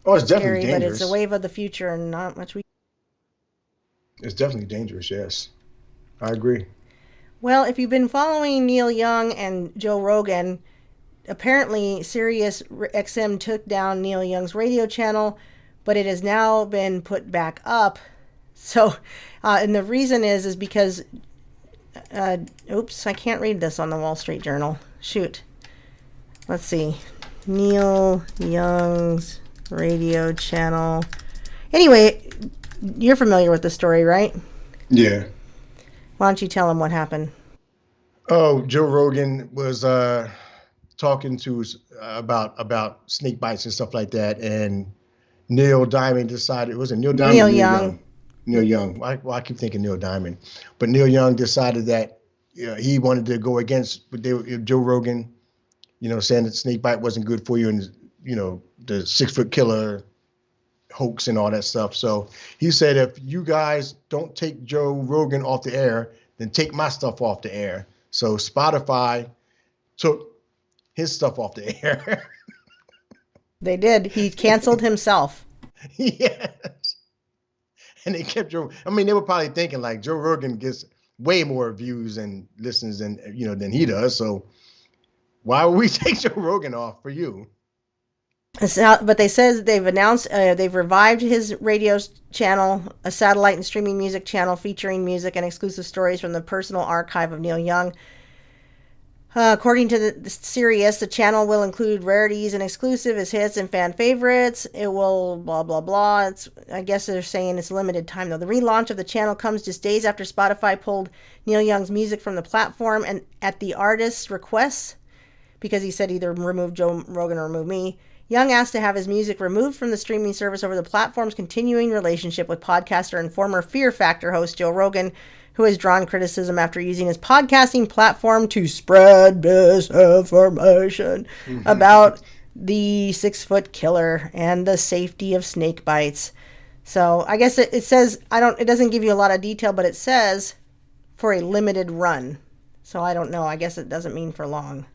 it's definitely scary, dangerous. but it's a wave of the future and not much It's definitely dangerous, yes. I agree. Well, if you've been following Neil Young and Joe Rogan, apparently Sirius XM took down Neil Young's radio channel, but it has now been put back up. So, and the reason is because, oops, I can't read this on the Wall Street Journal. Shoot. Let's see. Neil Young's radio channel. Anyway, you're familiar with the story, right? Yeah. Why don't you tell him what happened? Oh, Joe Rogan was talking to about snake bites and stuff like that, and Neil Diamond decided, was it Neil Diamond? Neil Young. Neil Young. I keep thinking Neil Diamond, but Neil Young decided that he wanted to go against Joe Rogan, saying that snake bite wasn't good for you, and the 6-foot killer hoax and all that stuff. So he said, if you guys don't take Joe Rogan off the air, then take my stuff off the air. So Spotify took his stuff off the air. They did. He canceled himself. Yes. And they kept they were probably thinking like Joe Rogan gets way more views and listens than he does. So why would we take Joe Rogan off for you? But they said they've announced they've revived his radio channel, a satellite and streaming music channel featuring music and exclusive stories from the personal archive of Neil Young. According to the Sirius, the channel will include rarities and exclusive, his hits and fan favorites. It will blah, blah, blah. I guess they're saying it's limited time, though. The relaunch of the channel comes just days after Spotify pulled Neil Young's music from the platform and at the artist's request, because he said either remove Joe Rogan or remove me. Young asked to have his music removed from the streaming service over the platform's continuing relationship with podcaster and former Fear Factor host Joe Rogan, who has drawn criticism after using his podcasting platform to spread misinformation about the 6-foot killer and the safety of snake bites. So I guess it says, it doesn't give you a lot of detail, but it says for a limited run. So I don't know. I guess it doesn't mean for long.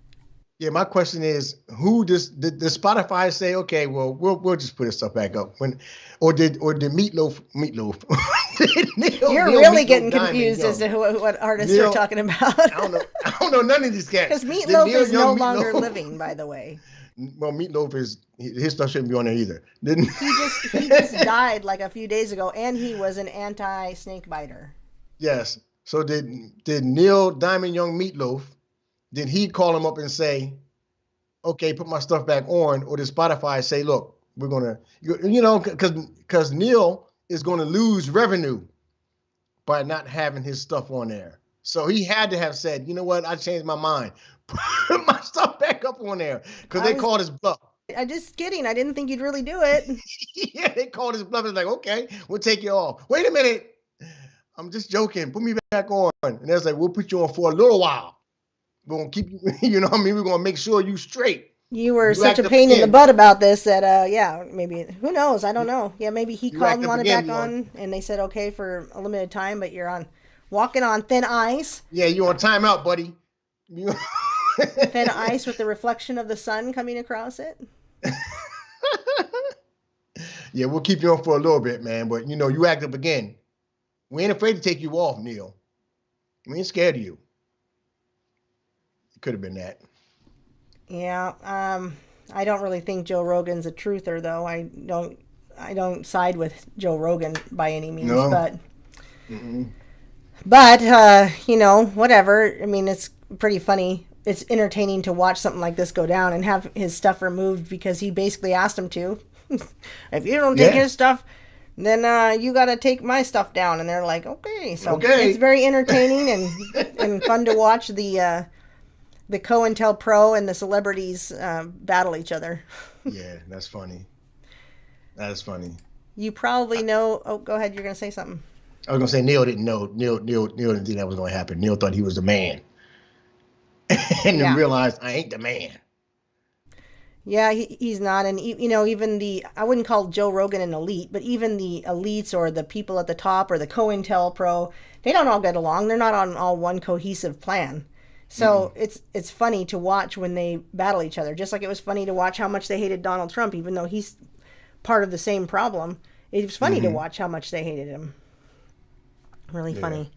Yeah, my question is, who did Spotify say, okay, well, we'll just put this stuff back up? Or did Meatloaf? You're really getting confused as to what artists you're talking about. I don't know none of these guys. Because Meatloaf is no longer living, by the way. Well, Meatloaf his stuff shouldn't be on there either. He just died like a few days ago, and he was an anti-snake biter. Yes. So did Neil Diamond Young Meatloaf? Did he call him up and say, okay, put my stuff back on? Or did Spotify say, look, we're going to, because Neil is going to lose revenue by not having his stuff on there. So he had to have said, you know what, I changed my mind. Put my stuff back up on there, because they called his bluff. I'm just kidding. I didn't think you'd really do it. Yeah, they called his bluff. It's like, okay, we'll take you off. Wait a minute. I'm just joking. Put me back on. And they're like, we'll put you on for a little while. We're going to keep you, We're going to make sure you straight. You were such a pain in the butt about this that, maybe, who knows? I don't know. Yeah, maybe he called and wanted back on, and they said, okay, for a limited time, but you're walking on thin ice. Yeah, you're on timeout, buddy. Thin ice with the reflection of the sun coming across it. Yeah, we'll keep you on for a little bit, man, but, you act up again. We ain't afraid to take you off, Neil. We ain't scared of you. Could have been that. Yeah, I don't really think Joe Rogan's a truther, though. I don't side with Joe Rogan by any means, no. but whatever. I mean, it's pretty funny. It's entertaining to watch something like this go down and have his stuff removed because he basically asked him to. If you don't take his stuff, then you got to take my stuff down. And they're like, okay. So it's very entertaining and fun to watch the COINTELPRO and the celebrities battle each other. Yeah, that's funny. That is funny. You probably know. Oh, go ahead. You're going to say something. I was going to say Neil didn't know. Neil didn't think that was going to happen. Neil thought he was the man. And then realized, I ain't the man. Yeah, he's not. And, even I wouldn't call Joe Rogan an elite, but even the elites or the people at the top or the COINTELPRO, they don't all get along. They're not on all one cohesive plan. So it's funny to watch when they battle each other, just like it was funny to watch how much they hated Donald Trump, even though he's part of the same problem. It was funny to watch how much they hated him. Really funny.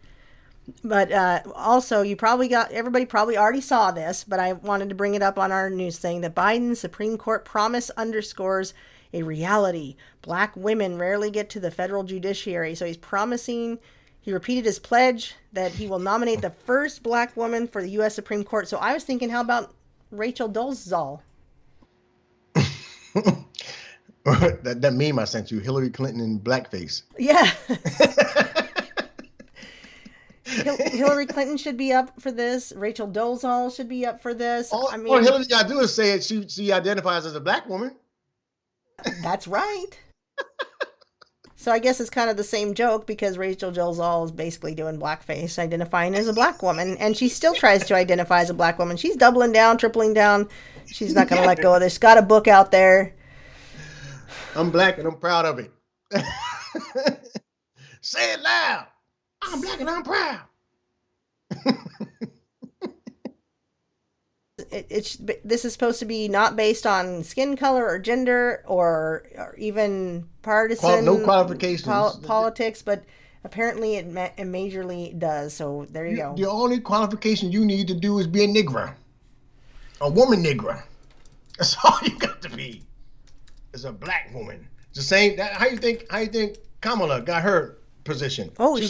But also, everybody probably already saw this, but I wanted to bring it up on our news thing. The Biden Supreme Court promise underscores a reality. Black women rarely get to the federal judiciary. So he repeated his pledge that he will nominate the first black woman for the U.S. Supreme Court. So I was thinking, how about Rachel Dolezal? that meme I sent you, Hillary Clinton in blackface. Yeah. Hillary Clinton should be up for this. Rachel Dolezal should be up for this. All I mean, Hillary got to do is say it. She identifies as a black woman. that's right. So I guess it's kind of the same joke because Rachel Dolezal is basically doing blackface, identifying as a black woman, and she still tries to identify as a black woman. She's doubling down, tripling down. She's not going to let go of this. She's got a book out there. I'm black and I'm proud of it. Say it loud. I'm black and I'm proud. This is supposed to be not based on skin color or gender or even partisan No qualifications. Politics, but apparently it majorly does. So there you go. The only qualification you need to do is be a Negro, a woman Negro. That's all you got to be. Is a black woman. It's the same. How you think Kamala got her position? Oh,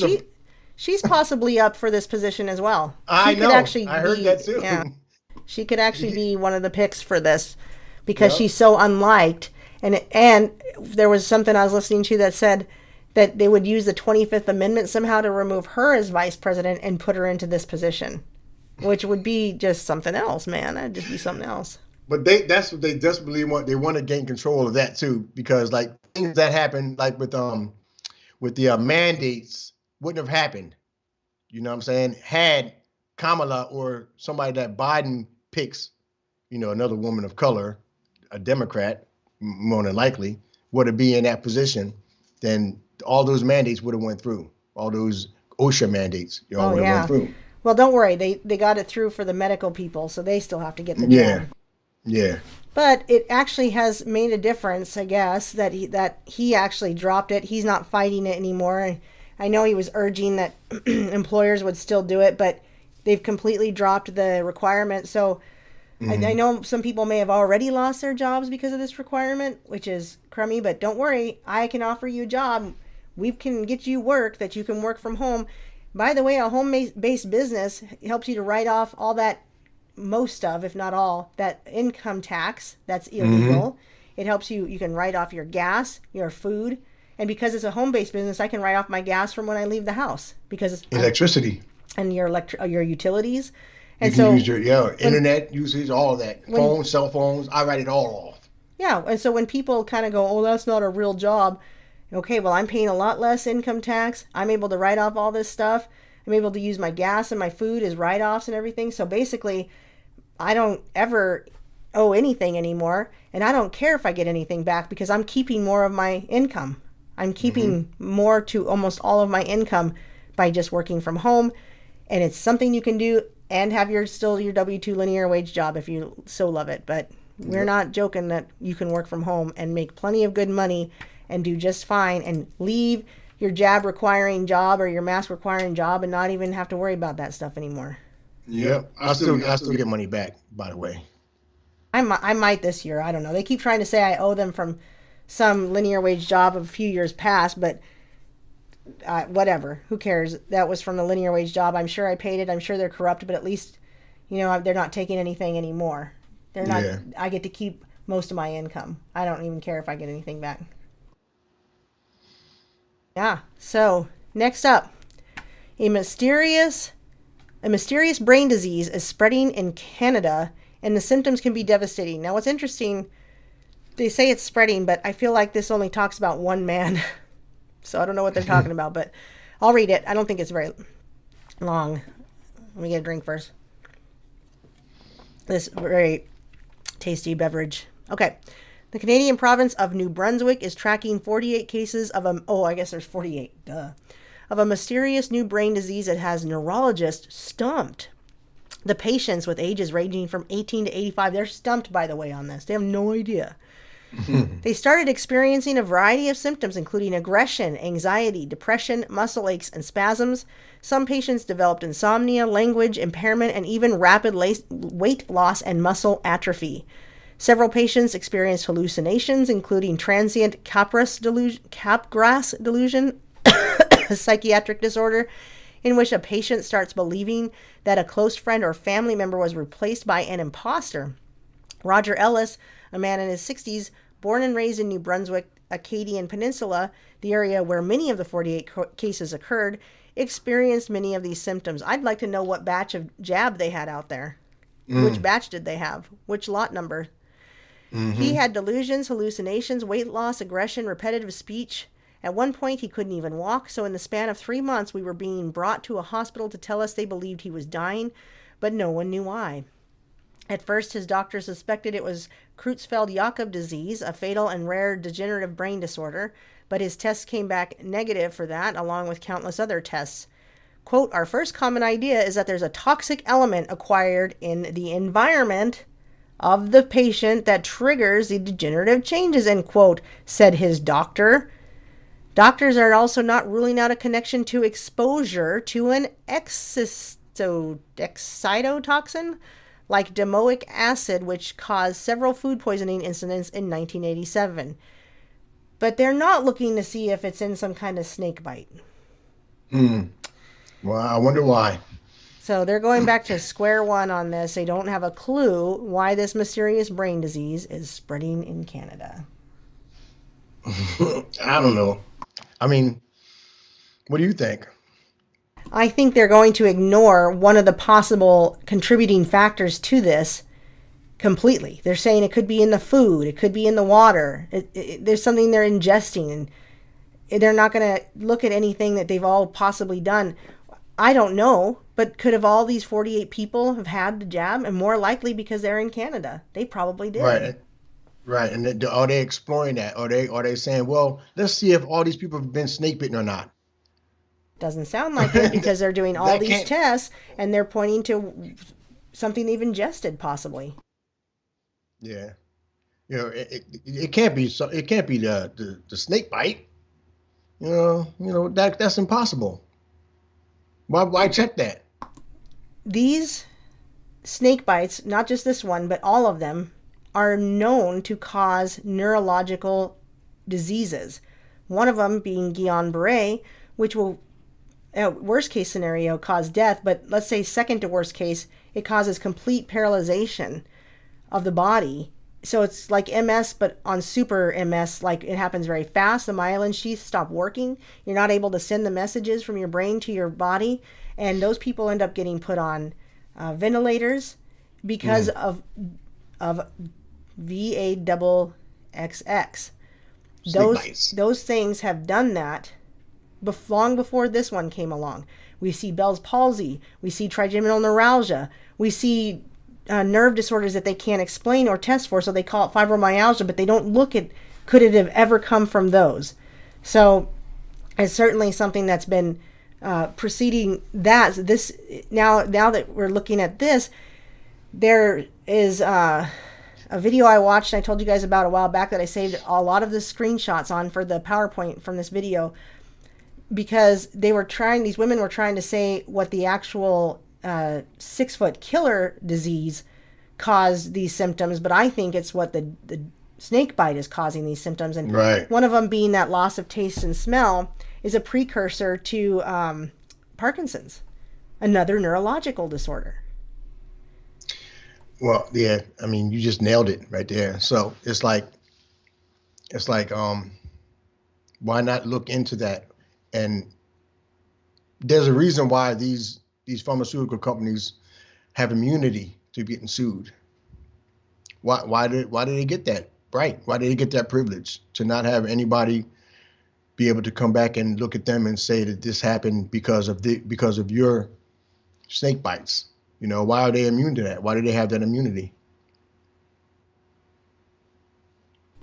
she's possibly up for this position as well. I know. I heard that too. Yeah. She could actually be one of the picks for this because she's so unliked. And there was something I was listening to that said that they would use the 25th Amendment somehow to remove her as vice president and put her into this position, which would be just something else, man. That'd just be something else. But that's what they desperately want. They want to gain control of that too, because like things that happened, like with the mandates, wouldn't have happened. You know what I'm saying? Had Kamala or somebody that Biden picks, another woman of color, a Democrat, more than likely, were to be in that position, then all those mandates would have went through. All those OSHA mandates, would have went through. Well, don't worry, they got it through for the medical people, so they still have to get the job. Yeah. But it actually has made a difference, I guess, that he actually dropped it. He's not fighting it anymore. I know he was urging that employers would still do it, but they've completely dropped the requirement. So I know some people may have already lost their jobs because of this requirement, which is crummy, but don't worry. I can offer you a job. We can get you work that you can work from home. By the way, a home-based business helps you to write off all that, most of, if not all, that income tax that's illegal. It helps you can write off your gas, your food. And because it's a home-based business, I can write off my gas from when I leave the house because it's electricity. And your utilities, and you can use your internet usage, all of that, phones, cell phones. I write it all off. Yeah, and so when people kind of go, "Oh, that's not a real job," okay, well, I'm paying a lot less income tax. I'm able to write off all this stuff. I'm able to use my gas and my food as write-offs and everything. So basically, I don't ever owe anything anymore, and I don't care if I get anything back because I'm keeping more of my income. I'm keeping more to almost all of my income by just working from home. And it's something you can do and have your W-2 linear wage job if you so love it. But we're not joking that you can work from home and make plenty of good money and do just fine and leave your jab requiring job or your mask requiring job and not even have to worry about that stuff anymore. Yep. I still get money back, by the way. I might this year. I don't know. They keep trying to say I owe them from some linear wage job of a few years past, but whatever. Who cares? That was from the linear wage job. I'm sure I paid it. I'm sure they're corrupt, but at least, they're not taking anything anymore. They're not. Yeah. I get to keep most of my income. I don't even care if I get anything back. Yeah. So next up, a mysterious brain disease is spreading in Canada, and the symptoms can be devastating. Now, what's interesting, they say it's spreading, but I feel like this only talks about one man. So I don't know what they're talking about, but I'll read it. I don't think it's very long. Let me get a drink first. This very tasty beverage. Okay. The Canadian province of New Brunswick is tracking 48 cases of I guess there's 48, of a mysterious new brain disease that has neurologists stumped. The patients with ages ranging from 18 to 85, they're stumped, by the way, on this. They have no idea. They started experiencing a variety of symptoms, including aggression, anxiety, depression, muscle aches, and spasms. Some patients developed insomnia, language impairment, and even rapid weight loss and muscle atrophy. Several patients experienced hallucinations, including transient Capgras delusion, a psychiatric disorder in which a patient starts believing that a close friend or family member was replaced by an imposter. Roger Ellis, a man in his 60s, born and raised in New Brunswick, Acadian Peninsula, the area where many of the 48 cases occurred, experienced many of these symptoms. I'd like to know what batch of jab they had out there. Which batch did they have? Which lot number? He had delusions, hallucinations, weight loss, aggression, repetitive speech. At one point, he couldn't even walk. So in the span of 3 months, we were being brought to a hospital to tell us they believed he was dying, but no one knew why. At first, his doctor suspected it was Creutzfeldt-Jakob disease, a fatal and rare degenerative brain disorder, but his tests came back negative for that, along with countless other tests. Quote, our first common idea is that there's a toxic element acquired in the environment of the patient that triggers the degenerative changes, end quote, said his doctor. Doctors are also not ruling out a connection to exposure to an excitotoxin like domoic acid, which caused several food poisoning incidents in 1987. But they're not looking to see if it's in some kind of snake bite. Well, I wonder why. So they're going back to square one on this. They don't have a clue why this mysterious brain disease is spreading in Canada. I don't know. I mean, what do you think? I think they're going to ignore one of the possible contributing factors to this completely. They're saying it could be in the food, it could be in the water. There's something they're ingesting, and they're not going to look at anything that they've all possibly done. I don't know, but could have all these 48 people have had the jab? And more likely because they're in Canada. They probably did. Right. And are they exploring that? Are they saying, well, let's see if all these people have been snake bitten or not? Doesn't sound like it, because they're doing all these tests and they're pointing to something they've ingested possibly. Yeah. You know, it can't be the snake bite. You know that's impossible. Why check that? These snake bites, not just this one, but all of them, are known to cause neurological diseases. One of them being Guillain-Barré, which will, worst case scenario, cause death. But let's say second to worst case, it causes complete paralyzation of the body. So it's like MS, but on super MS, like it happens very fast. The myelin sheaths stop working. You're not able to send the messages from your brain to your body. And those people end up getting put on ventilators because of VAXX. Those things have done that long before this one came along. We see Bell's palsy. We see trigeminal neuralgia. We see nerve disorders that they can't explain or test for, so they call it fibromyalgia, but they don't look at could it have ever come from those. So it's certainly something that's been preceding that. This now that we're looking at this, there is a video I watched, I told you guys about a while back, that I saved a lot of the screenshots on for the PowerPoint from this video, because these women were trying to say what the actual 6-foot killer disease caused these symptoms, but I think it's what the snake bite is causing these symptoms. And one of them being that loss of taste and smell is a precursor to Parkinson's, another neurological disorder. Well, yeah, I mean, you just nailed it right there. So it's like, why not look into that? And there's a reason why these pharmaceutical companies have immunity to getting sued. Why did they get that right? Why did they get that privilege to not have anybody be able to come back and look at them and say that this happened because of your snake bites? You know, why are they immune to that? Why do they have that immunity?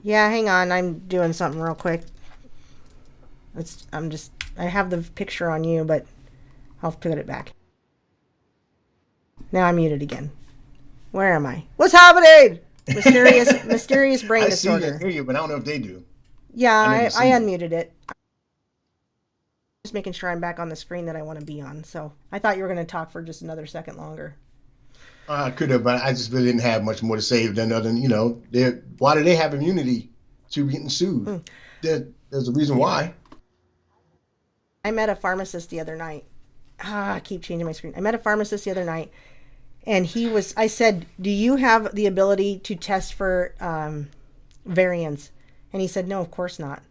Yeah, hang on. I'm doing something real quick. I have the picture on you, but I'll put it back. Now I'm muted again. Where am I? What's happening? Mysterious brain disorder. I hear you, but I don't know if they do. Yeah, I unmuted it. Just making sure I'm back on the screen that I want to be on. So I thought you were going to talk for just another second longer. I could have, but I just really didn't have much more to say other than, why do they have immunity to getting sued? There's a reason why. I met a pharmacist the other night. I keep changing my screen. I met a pharmacist the other night, and I said, do you have the ability to test for variants. And he said, no, of course not.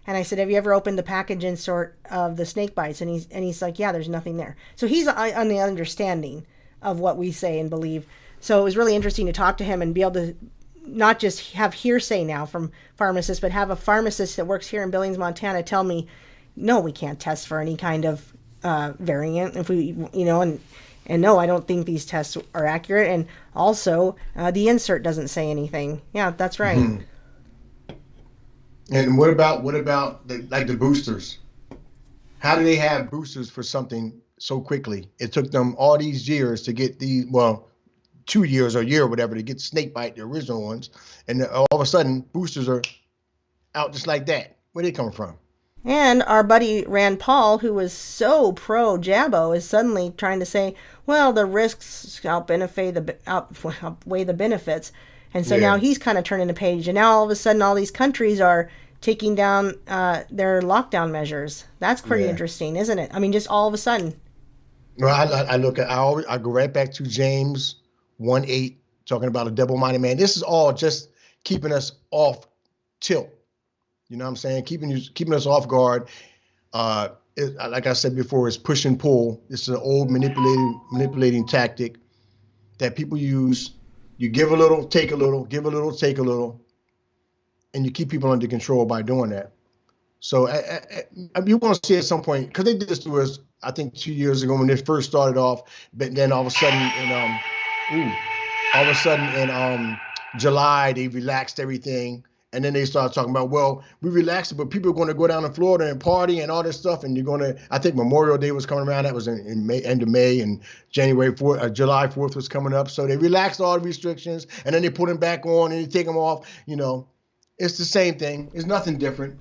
And I said, have you ever opened the package insert of the snake bites? And he's like, yeah, there's nothing there. So he's on the understanding of what we say and believe. So it was really interesting to talk to him and be able to not just have hearsay now from pharmacists, but have a pharmacist that works here in Billings, Montana tell me, no, we can't test for any kind of variant. If we, and no, I don't think these tests are accurate. And also, the insert doesn't say anything. Yeah, that's right. Mm-hmm. And what about the boosters? How do they have boosters for something so quickly? It took them all these years to get 2 years or a year or whatever to get snakebite, the original ones, and all of a sudden boosters are out just like that. Where they come from? And our buddy Rand Paul, who was so pro Jabbo, is suddenly trying to say, well, the risks outweigh the benefits. And so now he's kind of turning the page. And now all of a sudden all these countries are taking down their lockdown measures. That's pretty interesting, isn't it? I mean, just all of a sudden. Well, I go right back to James 1:8, talking about a double-minded man. This is all just keeping us off tilt. You know what I'm saying? Keeping us off guard. Like I said before, it's push and pull. It's an old manipulating tactic that people use. You give a little, take a little, give a little, take a little, and you keep people under control by doing that. So you want to see at some point, because they did this to us, I think 2 years ago when they first started off, but then all of a sudden in July they relaxed everything. And then they started talking about, well, we relaxed it, but people are going to go down to Florida and party and all this stuff. And you're going to, I think Memorial Day was coming around. That was in May, end of May, and July 4th was coming up. So they relaxed all the restrictions, and then they put them back on and they take them off. It's the same thing. It's nothing different.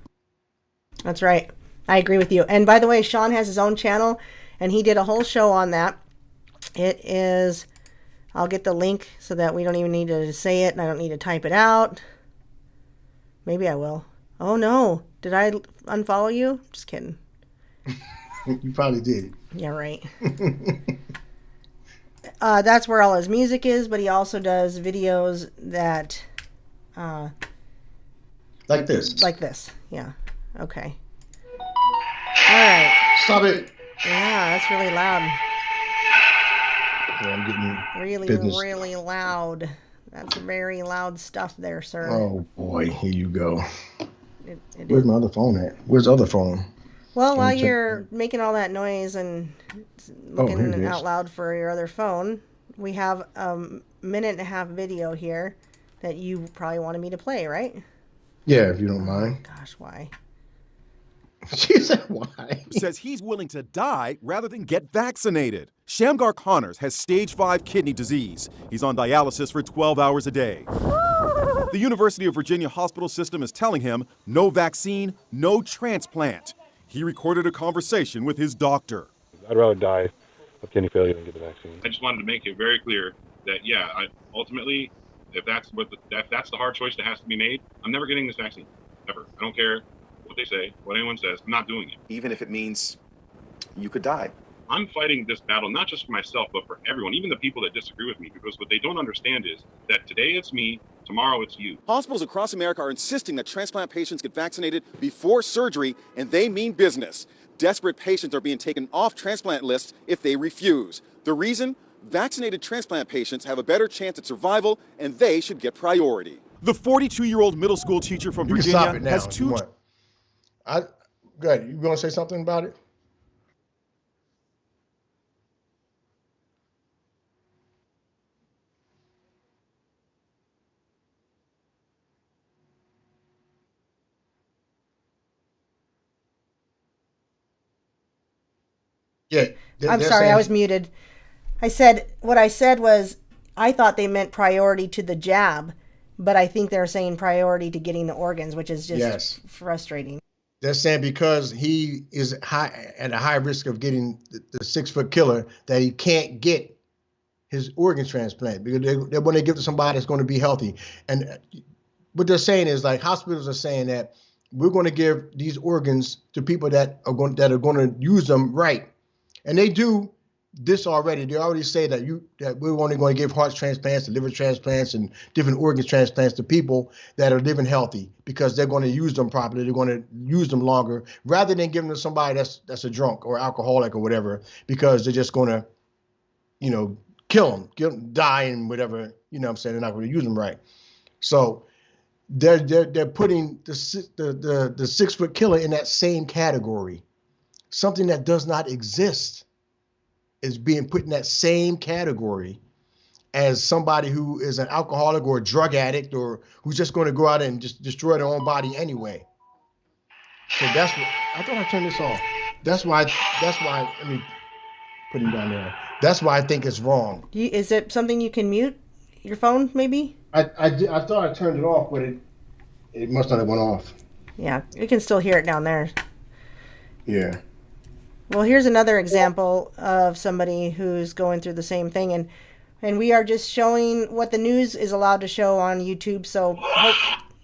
That's right. I agree with you. And by the way, Shawn has his own channel, and he did a whole show on that. It is, I'll get the link so that we don't even need to say it, and I don't need to type it out. Maybe I will. Oh, no. Did I unfollow you? Just kidding. You probably did. Yeah, right. That's where all his music is, but he also does videos that... like this. Like this. Yeah. Okay. All right. Stop it. Yeah, that's really loud. Yeah, I'm getting really loud. That's very loud stuff there, sir. Oh, boy. Here you go. Where's my other phone at? Where's the other phone? Well, while you're making all that noise and looking out loud for your other phone, we have a 1.5-minute video here that you probably wanted me to play, right? Yeah, if you don't mind. Gosh, why? She said why? Says he's willing to die rather than get vaccinated. Shamgar Connors has stage 5 kidney disease. He's on dialysis for 12 hours a day. The University of Virginia hospital system is telling him no vaccine, no transplant. He recorded a conversation with his doctor. I'd rather die of kidney failure than get the vaccine. I just wanted to make it very clear that, ultimately, if that's the hard choice that has to be made, I'm never getting this vaccine, ever. I don't care what they say, what anyone says, I'm not doing it. Even if it means you could die. I'm fighting this battle not just for myself, but for everyone, even the people that disagree with me, because what they don't understand is that today it's me, tomorrow it's you. Hospitals across America are insisting that transplant patients get vaccinated before surgery, and they mean business. Desperate patients are being taken off transplant lists if they refuse. The reason? Vaccinated transplant patients have a better chance at survival, and they should get priority. The 42-year-old middle school teacher from Virginia has two... Good. You going to say something about it? Yeah. I'm sorry, I was muted. What I said was, I thought they meant priority to the jab, but I think they're saying priority to getting the organs, which is just frustrating. They're saying because he is at a high risk of getting the 6-foot killer, that he can't get his organ transplant because they want to give to somebody that's going to be healthy. And what they're saying is, like, hospitals are saying that we're going to give these organs to people that are going to use them right. And they do this already. They already say that we're only going to give heart transplants, liver transplants, and different organ transplants to people that are living healthy because they're going to use them properly. They're going to use them longer rather than giving them to somebody that's a drunk or alcoholic or whatever, because they're just going to, kill them, die and whatever. You know what I'm saying? They're not going to use them right. So they're putting the 6 foot killer in that same category. Something that does not exist is being put in that same category as somebody who is an alcoholic or a drug addict or who's just going to go out and just destroy their own body anyway. So that's what I thought. I turned this off. That's why. Let me put him down there. That's why I think it's wrong. Is it something you can mute your phone? Maybe. I thought I turned it off, but it must not have went off. Yeah, you can still hear it down there. Yeah. Well, here's another example of somebody who's going through the same thing, and we are just showing what the news is allowed to show on YouTube. So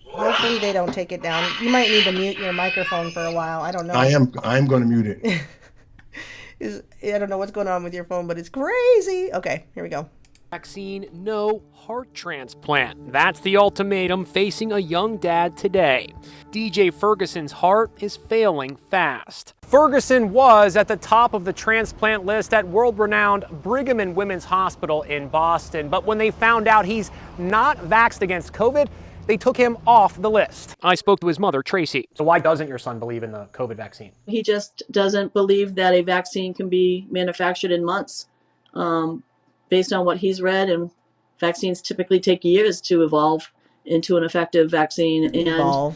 hopefully they don't take it down. You might need to mute your microphone for a while. I don't know. I'm going to mute it. I don't know what's going on with your phone, but it's crazy. Okay, here we go. Vaccine, no heart transplant. That's the ultimatum facing a young dad today. DJ Ferguson's heart is failing fast. Ferguson was at the top of the transplant list at world-renowned Brigham and Women's Hospital in Boston, but when they found out he's not vaxxed against COVID, they took him off the list. I spoke to his mother, Tracy. So why doesn't your son believe in the COVID vaccine? He just doesn't believe that a vaccine can be manufactured in months. Based on what he's read, and vaccines typically take years to evolve into an effective vaccine. And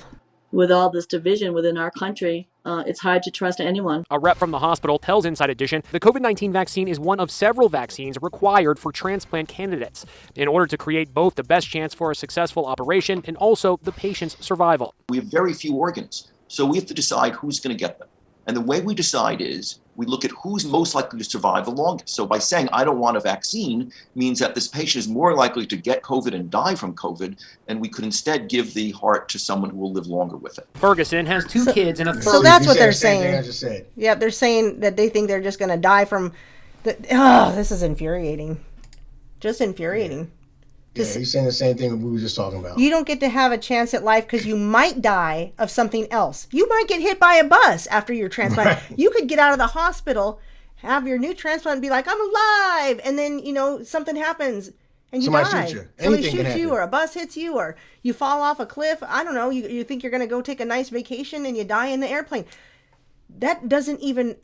with all this division within our country, it's hard to trust anyone. A rep from the hospital tells Inside Edition the COVID-19 vaccine is one of several vaccines required for transplant candidates in order to create both the best chance for a successful operation and also the patient's survival. We have very few organs, so we have to decide who's going to get them. And the way we decide is we look at who's most likely to survive the longest. So by saying I don't want a vaccine means that this patient is more likely to get COVID and die from COVID, and we could instead give the heart to someone who will live longer with it. Ferguson has two kids and a third. So that's what they're saying. I just said. Yeah, they're saying that they think they're just going to die from this is infuriating. Just infuriating. Yeah, he's saying the same thing we were just talking about. You don't get to have a chance at life because you might die of something else. You might get hit by a bus after your transplant. Right. You could get out of the hospital, have your new transplant, and be like, I'm alive. And then, something happens and you Somebody die. Shoots you. Somebody shoots you, or a bus hits you, or you fall off a cliff. I don't know. You think you're going to go take a nice vacation and you die in the airplane. That doesn't even...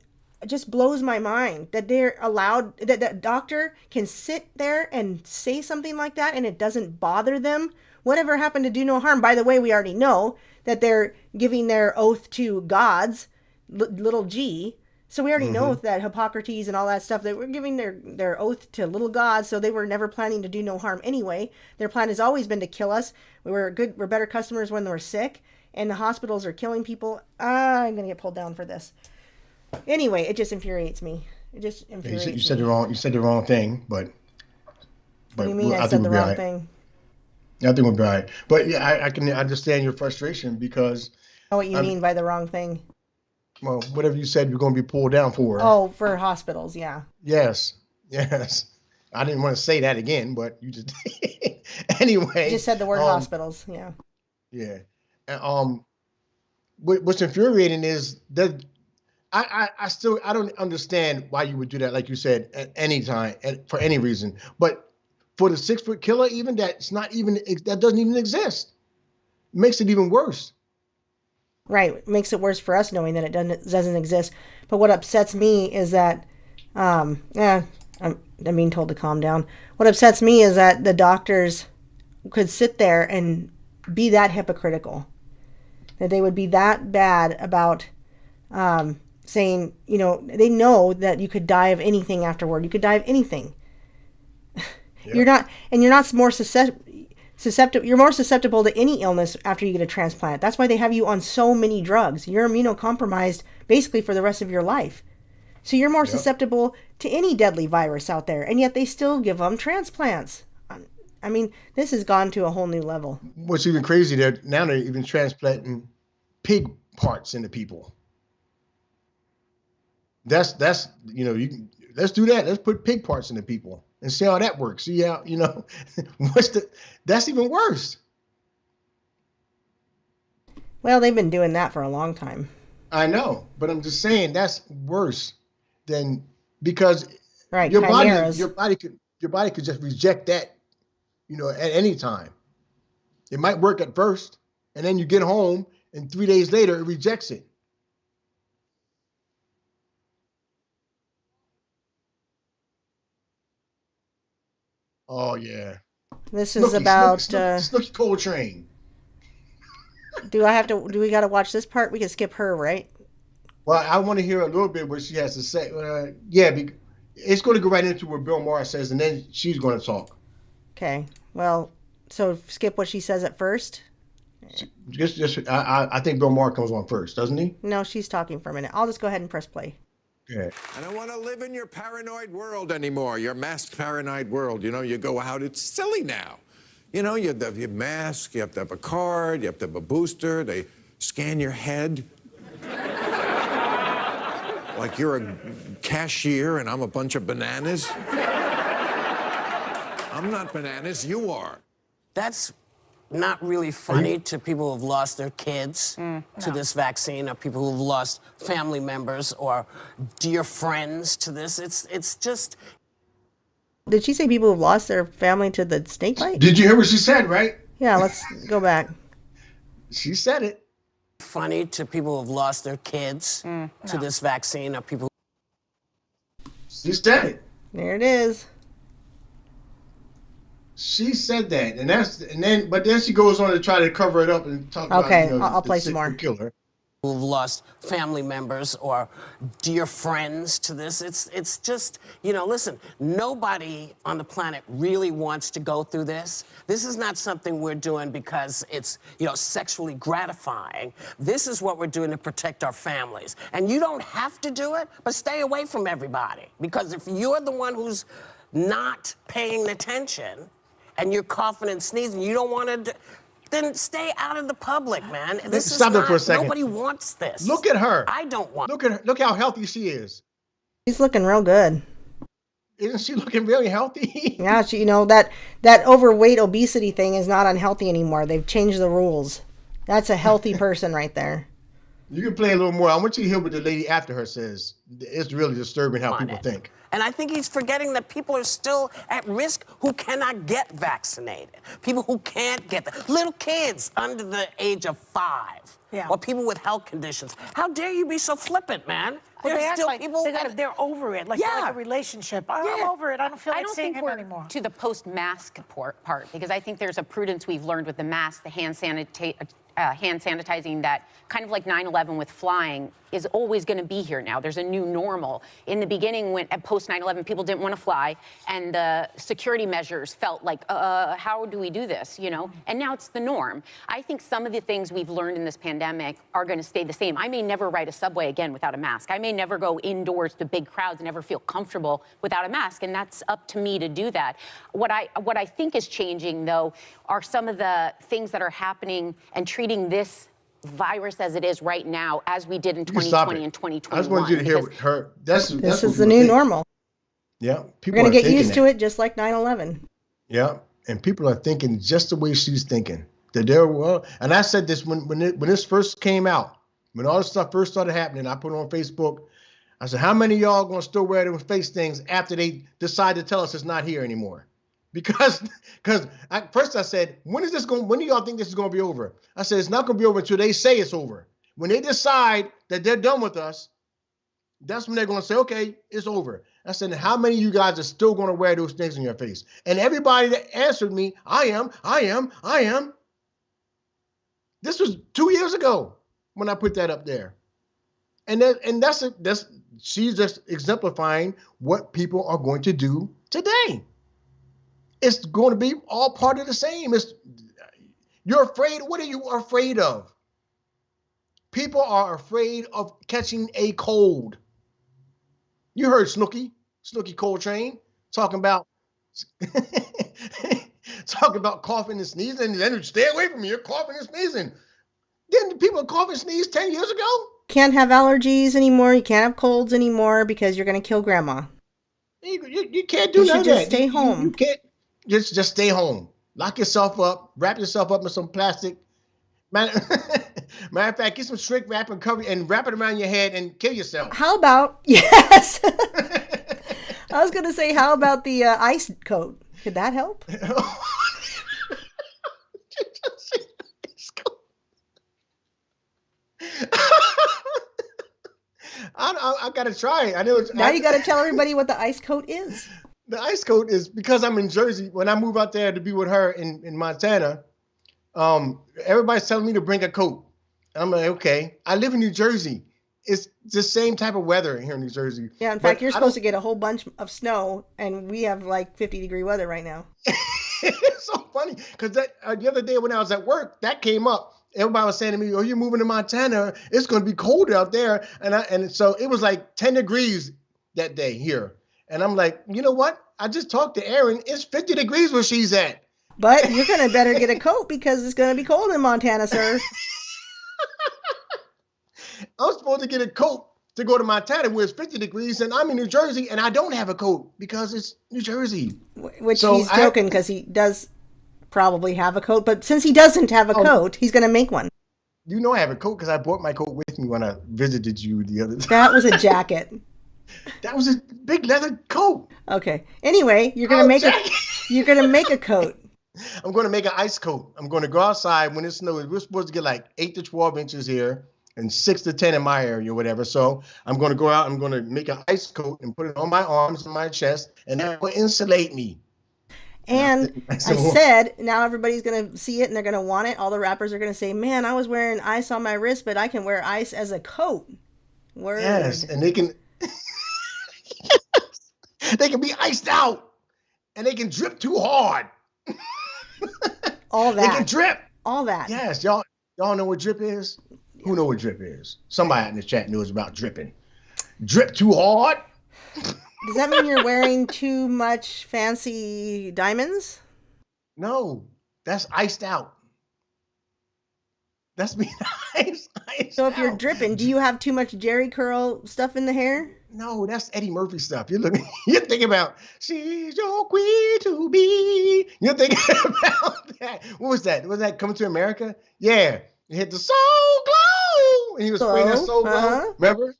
It just blows my mind that they're allowed, that doctor can sit there and say something like that and it doesn't bother them. Whatever happened to do no harm? By the way, we already know that they're giving their oath to gods, little g. So we already know that Hippocrates and all that stuff, they were giving their oath to little gods. So they were never planning to do no harm anyway. Their plan has always been to kill us. We're better customers when we're sick, and the hospitals are killing people. I'm going to get pulled down for this. Anyway, it just infuriates me. It just infuriates me. You said the wrong thing, but what do you mean I said the wrong thing? I think we'll be all right. But yeah, I can understand your frustration because... I know what you mean by the wrong thing. Well, whatever you said you're going to be pulled down for. Oh, for hospitals, yeah. Yes. I didn't want to say that again, but you just... Anyway. You just said the word hospitals, yeah. Yeah. And, what's infuriating is that... I don't understand why you would do that, like you said, at any time, for any reason. But for the 6 foot killer, even that doesn't even exist. It makes it even worse. Right, it makes it worse for us knowing that it doesn't exist. But what upsets me is that, I'm being told to calm down. What upsets me is that the doctors could sit there and be that hypocritical, that they would be that bad about. Saying, they know that you could die of anything afterward. You could die of anything. Yeah. You're not more susceptible. You're more susceptible to any illness after you get a transplant. That's why they have you on so many drugs. You're immunocompromised basically for the rest of your life. So you're more susceptible to any deadly virus out there. And yet they still give them transplants. I mean, this has gone to a whole new level. What's even crazy, now they're even transplanting pig parts into people. That's let's do that. Let's put pig parts in the people and see how that works. See how, that's even worse. Well, they've been doing that for a long time. I know, but I'm just saying that's worse than, because right, your chimeras. body could just reject that, at any time. It might work at first, and then you get home and 3 days later it rejects it. Oh yeah. This is about Snooki Coltrane. Do we got to watch this part? We can skip her, right? Well, I want to hear a little bit what she has to say. Yeah, it's going to go right into what Bill Maher says, and then she's going to talk. Okay. Well, so skip what she says at first. I think Bill Maher comes on first, doesn't he? No, she's talking for a minute. I'll just go ahead and press play. Okay. I don't want to live in your paranoid world anymore, your masked paranoid world. You go out, it's silly now. You have your mask, you have to have a card, you have to have a booster, they scan your head. Like you're a cashier and I'm a bunch of bananas. I'm not bananas, you are. That's not really funny to people who've lost their kids to this vaccine, or people who've lost family members or dear friends to this. It's just... Did she say people who've lost their family to the snake bite? Did you hear what she said, right? Yeah, let's go back. She said it. Funny to people who've lost their kids to this vaccine, or people... She said it. There it is. She said that, but then she goes on to try to cover it up and talk about. Okay, I'll play some more. Killer. Who've lost family members or dear friends to this. It's just, listen, nobody on the planet really wants to go through this. This is not something we're doing because it's, sexually gratifying. This is what we're doing to protect our families. And you don't have to do it, but stay away from everybody. Because if you're the one who's not paying attention and you're coughing and sneezing, you don't want to... Then stay out of the public, man. This Stop is not, it for a second. Nobody wants this. Look at her. I don't want. Look at her. Look how healthy she is. She's looking real good. Isn't she looking really healthy? Yeah, that overweight obesity thing is not unhealthy anymore. They've changed the rules. That's a healthy person right there. You can play a little more. I want you to hear what the lady after her says. It's really disturbing how people think. And I think he's forgetting that people are still at risk who cannot get vaccinated. People who can't get that. Little kids under the age of 5. Yeah. Or people with health conditions. How dare you be so flippant, man? Well, There's they still act like people... they're over it, like a relationship. I'm over it. I don't feel like seeing him anymore. To the post-mask part, because I think there's a prudence we've learned with the mask, the hand sanitizing, that kind of like 9/11 with flying is always going to be here now. There's a new normal. In the beginning, when at post 9/11, people didn't want to fly, and the security measures felt like, how do we do this, And now it's the norm. I think some of the things we've learned in this pandemic are going to stay the same. I may never ride a subway again without a mask. I may never go indoors to big crowds and never feel comfortable without a mask, and that's up to me to do that. What I think is changing, though, are some of the things that are happening and treating this virus as it is right now, as we did in 2020 and 2021. I just want you to hear her. This is the new normal. Yeah, we're gonna get used to it, just like 9/11. Yeah, and people are thinking just the way she's thinking. That and I said this when this first came out, when all this stuff first started happening. I put it on Facebook. I said, how many of y'all gonna still wear those face things after they decide to tell us it's not here anymore? Because first I said, when do y'all think this is going to be over? I said, it's not going to be over until they say it's over. When they decide that they're done with us, that's when they're going to say, okay, it's over. I said, how many of you guys are still going to wear those things in your face? And everybody that answered me, I am. This was 2 years ago when I put that up there. And she's just exemplifying what people are going to do today. It's going to be all part of the same. You're afraid. What are you afraid of? People are afraid of catching a cold. You heard Snooki Coltrane talking about coughing and sneezing, and then stay away from me. You're coughing and sneezing. Didn't people cough and sneeze 10 years ago? Can't have allergies anymore. You can't have colds anymore because you're going to kill grandma. You can't do You none should of just that. stay home. You can't just stay home. Lock yourself up. Wrap yourself up in some plastic. Matter of fact, get some shrink wrap and cover and wrap it around your head and kill yourself. How about yes? I was gonna say, how about the ice coat? Could that help? I gotta try it. I know. Now you got to tell everybody what the ice coat is. The ice coat is because I'm in Jersey. When I move out there to be with her in Montana, everybody's telling me to bring a coat. And I'm like, okay. I live in New Jersey. It's the same type of weather here in New Jersey. Yeah, in fact, you're supposed to get a whole bunch of snow, and we have like 50-degree weather right now. It's so funny because the other day when I was at work, that came up. Everybody was saying to me, "Oh, you're moving to Montana. It's going to be colder out there." And so it was like 10 degrees that day here. And I'm like, you know what? I just talked to Erin. It's 50 degrees where she's at. But you're going to better get a coat because it's going to be cold in Montana, sir. I'm supposed to get a coat to go to Montana where it's 50 degrees, and I'm in New Jersey, and I don't have a coat because it's New Jersey. Which so he's joking because he does probably have a coat, but since he doesn't have a coat, he's going to make one. You know I have a coat because I brought my coat with me when I visited you the other time. That was a jacket. That was a big leather coat. Okay. Anyway, you're going to make you're going to make a coat. I'm going to make an ice coat. I'm going to go outside when it snows. We're supposed to get like 8 to 12 inches here and 6 to 10 in my area or whatever. So I'm going to go out. I'm going to make an ice coat and put it on my arms and my chest, and that will insulate me. And I said, now everybody's going to see it and they're going to want it. All the rappers are going to say, man, I was wearing ice on my wrist, but I can wear ice as a coat. Word. Yes, and they can they can be iced out and they can drip too hard. All that. They can drip. All that. Yes, y'all know what drip is? Who know what drip is? Somebody in the chat knows about dripping. Drip too hard? Does that mean you're wearing too much fancy diamonds? No, that's iced out. That's being iced So if you're dripping, do you have too much Jerry curl stuff in the hair? No, that's Eddie Murphy stuff. You're thinking about, she's your queen to be. You're thinking about that. What was that? Was that Coming to America? Yeah. It hit the soul glow. And he was spraying that soul glow. Remember?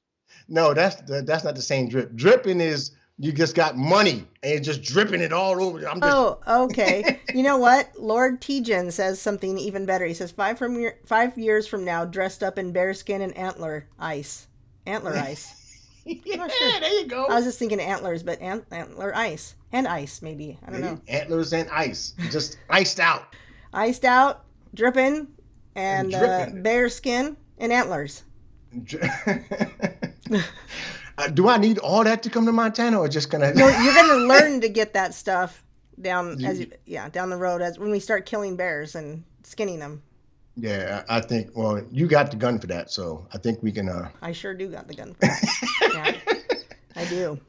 No, that's not the same drip. Dripping is you just got money and you're just dripping it all over. Oh, okay. You know what? Lord Tejan says something even better. He says 5 years from now, dressed up in bearskin and antler ice. Antler ice. Yeah, sure. There you go. I was just thinking antlers, but antler ice. And ice, maybe. I don't know. Antlers and ice. Just iced out. Iced out, dripping, and bearskin and antlers. Do I need all that to come to Montana, or just gonna? No, you're gonna learn to get that stuff down down the road as when we start killing bears and skinning them. Yeah, I think. Well, you got the gun for that, so I think we can. I sure do got the gun for that. Yeah, I do.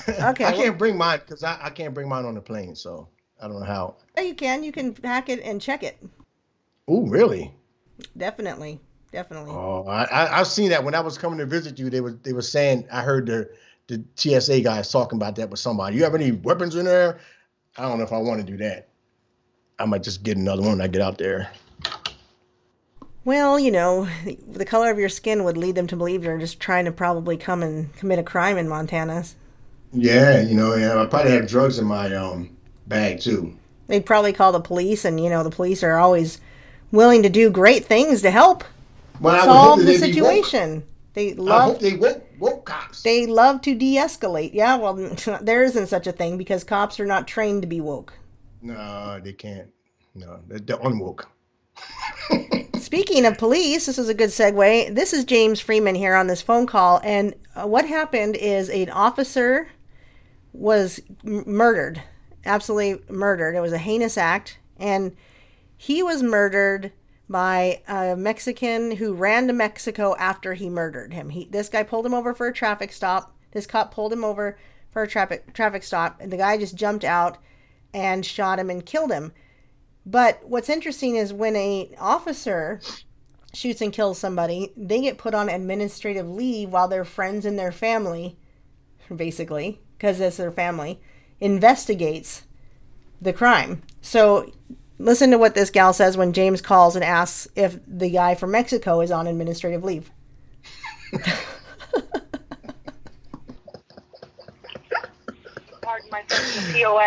Okay. I can't bring mine because I can't bring mine on the plane, so I don't know how. Yeah, you can. You can pack it and check it. Oh, really? Definitely. Oh, I've seen that when I was coming to visit you. They were saying, I heard the TSA guys talking about that with somebody. You have any weapons in there? I don't know if I want to do that. I might just get another one when I get out there. Well, you know, the color of your skin would lead them to believe you're just trying to probably come and commit a crime in Montana. Yeah, I probably have drugs in my bag too. They'd probably call the police, and the police are always willing to do great things to help solve the situation. I hope they woke cops. They love to de-escalate. Yeah, well, there isn't such a thing because cops are not trained to be woke. No, they can't. No, they're unwoke. Speaking of police, this is a good segue. This is James Freeman here on this phone call, and what happened is an officer was murdered, absolutely murdered. It was a heinous act, and he was murdered by a Mexican who ran to Mexico after he murdered him. This guy pulled him over for a traffic stop. This cop pulled him over for a traffic stop, and the guy just jumped out and shot him and killed him. But what's interesting is when an officer shoots and kills somebody, they get put on administrative leave while their friends and their family, basically, because it's their family, investigates the crime. So listen to what this gal says when James calls and asks if the guy from Mexico is on administrative leave.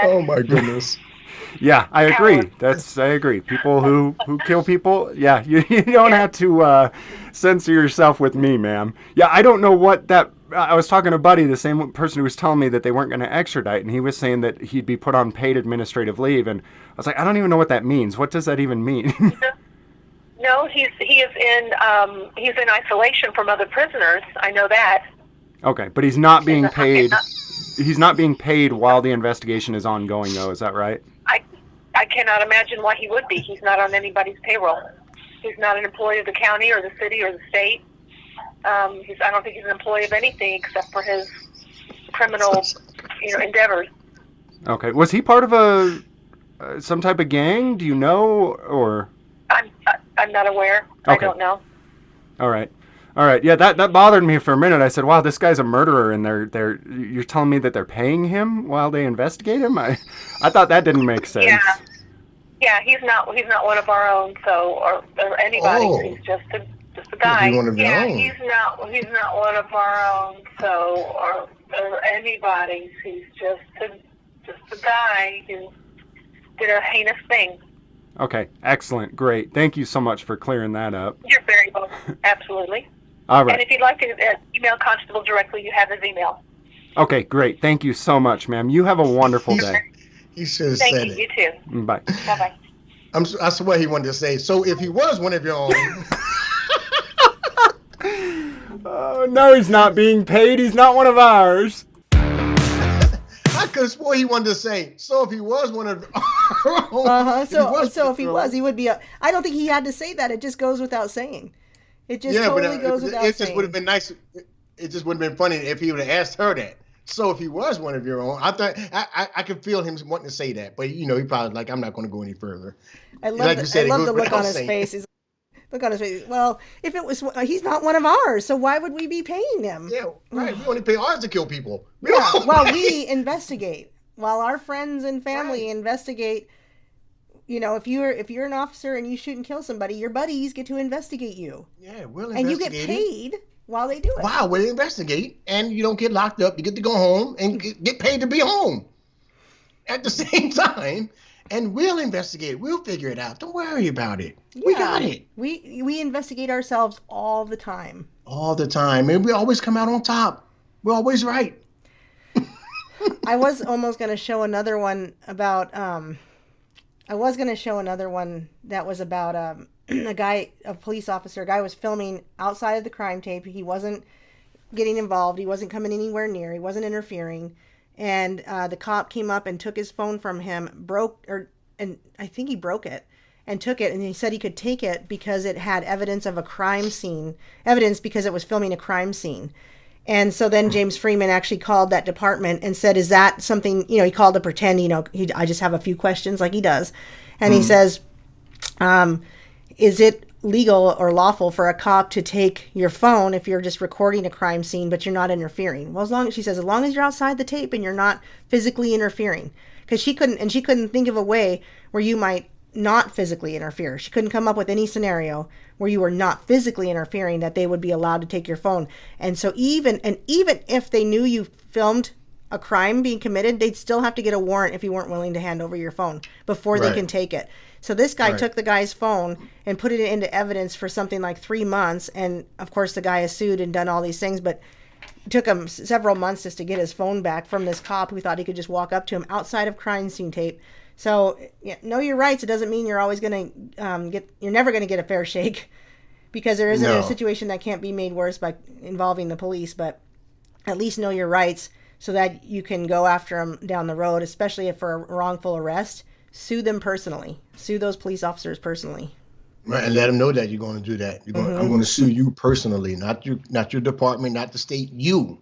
Oh my goodness. Yeah, I agree. I agree. People who kill people, yeah, you don't have to censor yourself with me, ma'am. Yeah, I don't know what that. I was talking to Buddy, the same person who was telling me that they weren't going to extradite, and he was saying that he'd be put on paid administrative leave, and I was like, I don't even know what that means. What does that even mean? No, he's in isolation from other prisoners. I know that. Okay, but he's not being paid. He's not being paid while the investigation is ongoing, though. Is that right? I cannot imagine why he would be. He's not on anybody's payroll. He's not an employee of the county or the city or the state. I don't think he's an employee of anything except for his criminal, endeavors. Okay. Was he part of some type of gang? Do you know, or? I'm not aware. Okay. I don't know. All right. Yeah, that bothered me for a minute. I said, "Wow, this guy's a murderer," and you're telling me that they're paying him while they investigate him? I thought that didn't make sense. Yeah, he's not one of our own. So or anybody. Oh. He's just a guy. He's one of your own. He's not one of our own. So or anybody. He's just a guy who did a heinous thing. Okay, excellent, great. Thank you so much for clearing that up. You're very welcome. Absolutely. All right. And if you'd like to email Constable directly, you have his email. Okay, great. Thank you so much, ma'am. You have a wonderful day. He should have said Thank you. it. You too. Bye. Bye-bye. I swear he wanted to say, so if he was one of your own. Oh, no, he's not being paid. He's not one of ours. I could have swore he wanted to say, so if he was one of our own. So if he was, he would be I don't think he had to say that. It just goes without saying. It just totally goes without saying. It just would have been nice. It just would have been funny if he would have asked her that. So if he was one of your own, I thought I could feel him wanting to say that, but he probably like, I'm not going to go any further. I love the look on his face. Look on his face. Well, if it was, he's not one of ours, so why would we be paying him? Yeah, right. We only pay ours to kill people. Yeah, while we investigate, while our friends and family investigate. If you're an officer and you shoot and kill somebody, your buddies get to investigate you. Yeah, we'll investigate. And you get paid while they do it. Wow, we'll investigate, and you don't get locked up. You get to go home and get paid to be home at the same time. And we'll investigate. We'll figure it out. Don't worry about it. Yeah, we got it. We investigate ourselves all the time. All the time. And we always come out on top. We're always right. I was almost going to show another one about... that was about a police officer. A guy was filming outside of the crime tape. He wasn't getting involved. He wasn't coming anywhere near. He wasn't interfering. And the cop came up and took his phone from him, and I think he broke it and took it. And he said he could take it because it had evidence of a crime scene, because it was filming a crime scene. And so then James Freeman actually called that department and said, is that something, he called to pretend, I just have a few questions like he does. And he says, is it legal or lawful for a cop to take your phone if you're just recording a crime scene, but you're not interfering? Well, as long as you're outside the tape and you're not physically interfering, because she couldn't think of a way where you might not physically interfere. She couldn't come up with any scenario where you were not physically interfering that they would be allowed to take your phone. And so even if they knew you filmed a crime being committed, they'd still have to get a warrant if you weren't willing to hand over your phone before they can take it. So this guy took the guy's phone and put it into evidence for something like 3 months. And of course the guy has sued and done all these things, but it took him several months just to get his phone back from this cop who thought he could just walk up to him outside of crime scene tape. So know your rights. It doesn't mean you're always going to you're never going to get a fair shake, because there isn't a situation that can't be made worse by involving the police, but at least know your rights so that you can go after them down the road, especially if for a wrongful arrest. Sue them personally. Sue those police officers personally. Right, and let them know that you're going to do that. I'm going to sue you personally, not your department, not the state. You.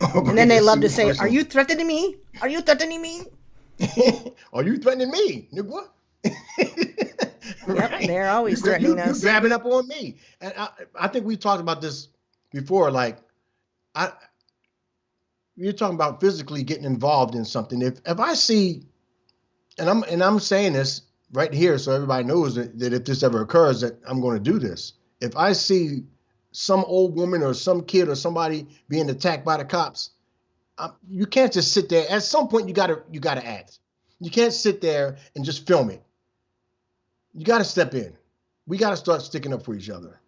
And then they love to say, "Are you threatening me? Are you threatening me? Are you threatening me, nigga?" Yep, they're always threatening us. You're grabbing up on me, and I think we talked about this before. Like, you're talking about physically getting involved in something. If I see, and I'm saying this right here so everybody knows that if this ever occurs, that I'm going to do this. If I see some old woman or some kid or somebody being attacked by the cops, you can't just sit there. At some point, you gotta act. You can't sit there and just film it. You got to step in. We got to start sticking up for each other.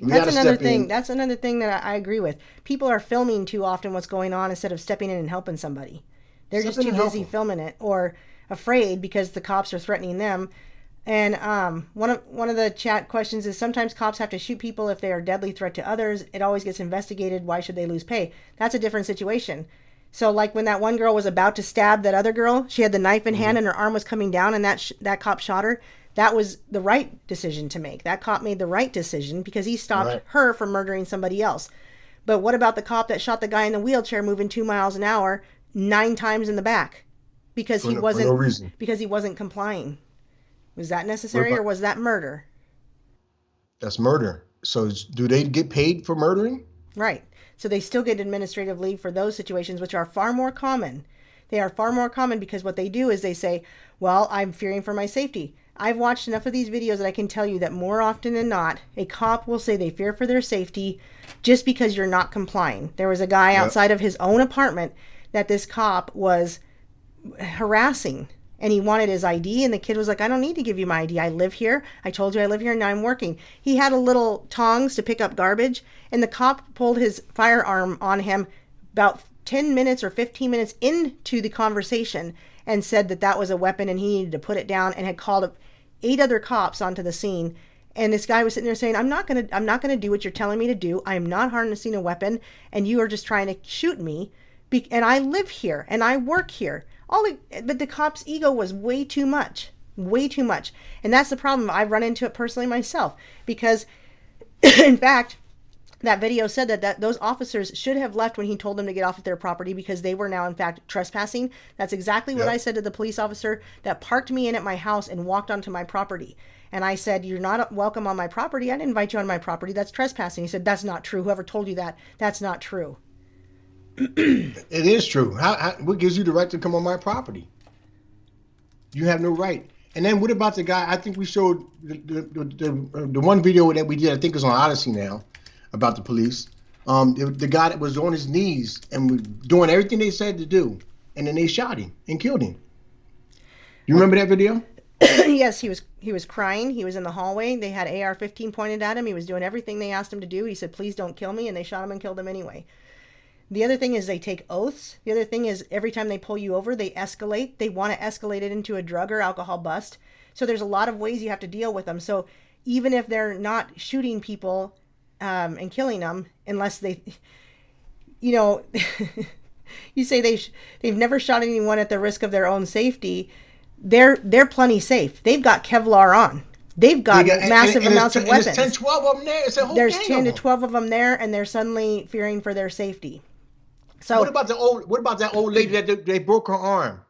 That's another thing. That's another thing that I agree with. People are filming too often what's going on instead of stepping in and helping somebody. They're just too busy filming it or afraid because the cops are threatening them. And one of the chat questions is sometimes cops have to shoot people if they are a deadly threat to others. It always gets investigated. Why should they lose pay? That's a different situation. So like when that one girl was about to stab that other girl, she had the knife in hand and her arm was coming down and that cop shot her. That was the right decision to make. That cop made the right decision because he stopped her from murdering somebody else. But what about the cop that shot the guy in the wheelchair moving 2 miles an hour 9 times in the back because he wasn't complying? Was that necessary or was that murder? That's murder. So do they get paid for murdering? Right. So they still get administrative leave for those situations, which are far more common. They are far more common because what they do is they say, well, I'm fearing for my safety. I've watched enough of these videos that I can tell you that more often than not, a cop will say they fear for their safety just because you're not complying. There was a guy outside of his own apartment that this cop was harassing, and he wanted his ID, and the kid was like, I don't need to give you my ID. I live here. I told you I live here, and now I'm working. He had a little tongs to pick up garbage, and the cop pulled his firearm on him about 10 minutes or 15 minutes into the conversation and said that that was a weapon and he needed to put it down, and had called 8 other cops onto the scene. And this guy was sitting there saying, I'm not gonna do what you're telling me to do. I am not harnessing a weapon, and you are just trying to shoot me. And I live here and I work here. But the cop's ego was way too much. And that's the problem. I've run into it personally myself because, in fact, that video said that those officers should have left when he told them to get off of their property because they were now, in fact, trespassing. That's exactly what I said to the police officer that parked me in at my house and walked onto my property. And I said, you're not welcome on my property. I didn't invite you on my property. That's trespassing. He said, that's not true. Whoever told you that, that's not true. It is true. What gives you the right to come on my property? You have no right. And then what about the guy? I think we showed the one video that we did. I think is on Odyssey now about the police. The guy that was on his knees and was doing everything they said to do, and then they shot him and killed him. You remember that video? Yes, he was crying. He was in the hallway. They had AR-15 pointed at him. He was doing everything they asked him to do. He said, "Please don't kill me," and they shot him and killed him anyway. The other thing is they take oaths. The other thing is every time they pull you over, they escalate. They want to escalate it into a drug or alcohol bust. So there's a lot of ways you have to deal with them. So even if they're not shooting people and killing them, unless they, you say they've never shot anyone at the risk of their own safety, they're plenty safe. They've got Kevlar on. They've got massive amounts of weapons. There's 10, 12 of them there. It's a whole There's gang 10 to of them. 12 of them there, and they're suddenly fearing for their safety. So what about that old lady that they broke her arm?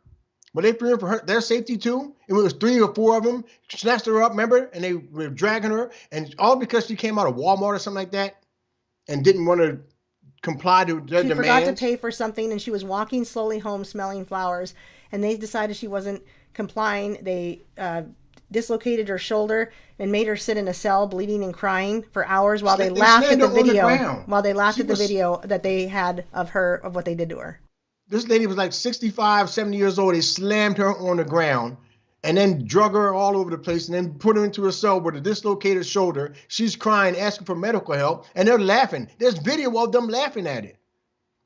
Were they fearing for their safety too? It was 3 or 4 of them snatched her up, remember? And they were dragging her, and all because she came out of Walmart or something like that, and didn't want to comply to their demands. She forgot to pay for something, and she was walking slowly home, smelling flowers, and they decided she wasn't complying. They dislocated her shoulder and made her sit in a cell bleeding and crying for hours while they laughed at the video that they had of what they did to her. This lady was like 65, 70 years old. They slammed her on the ground and then drug her all over the place and then put her into a cell with a dislocated shoulder. She's crying, asking for medical help, and they're laughing. There's video of them laughing at it.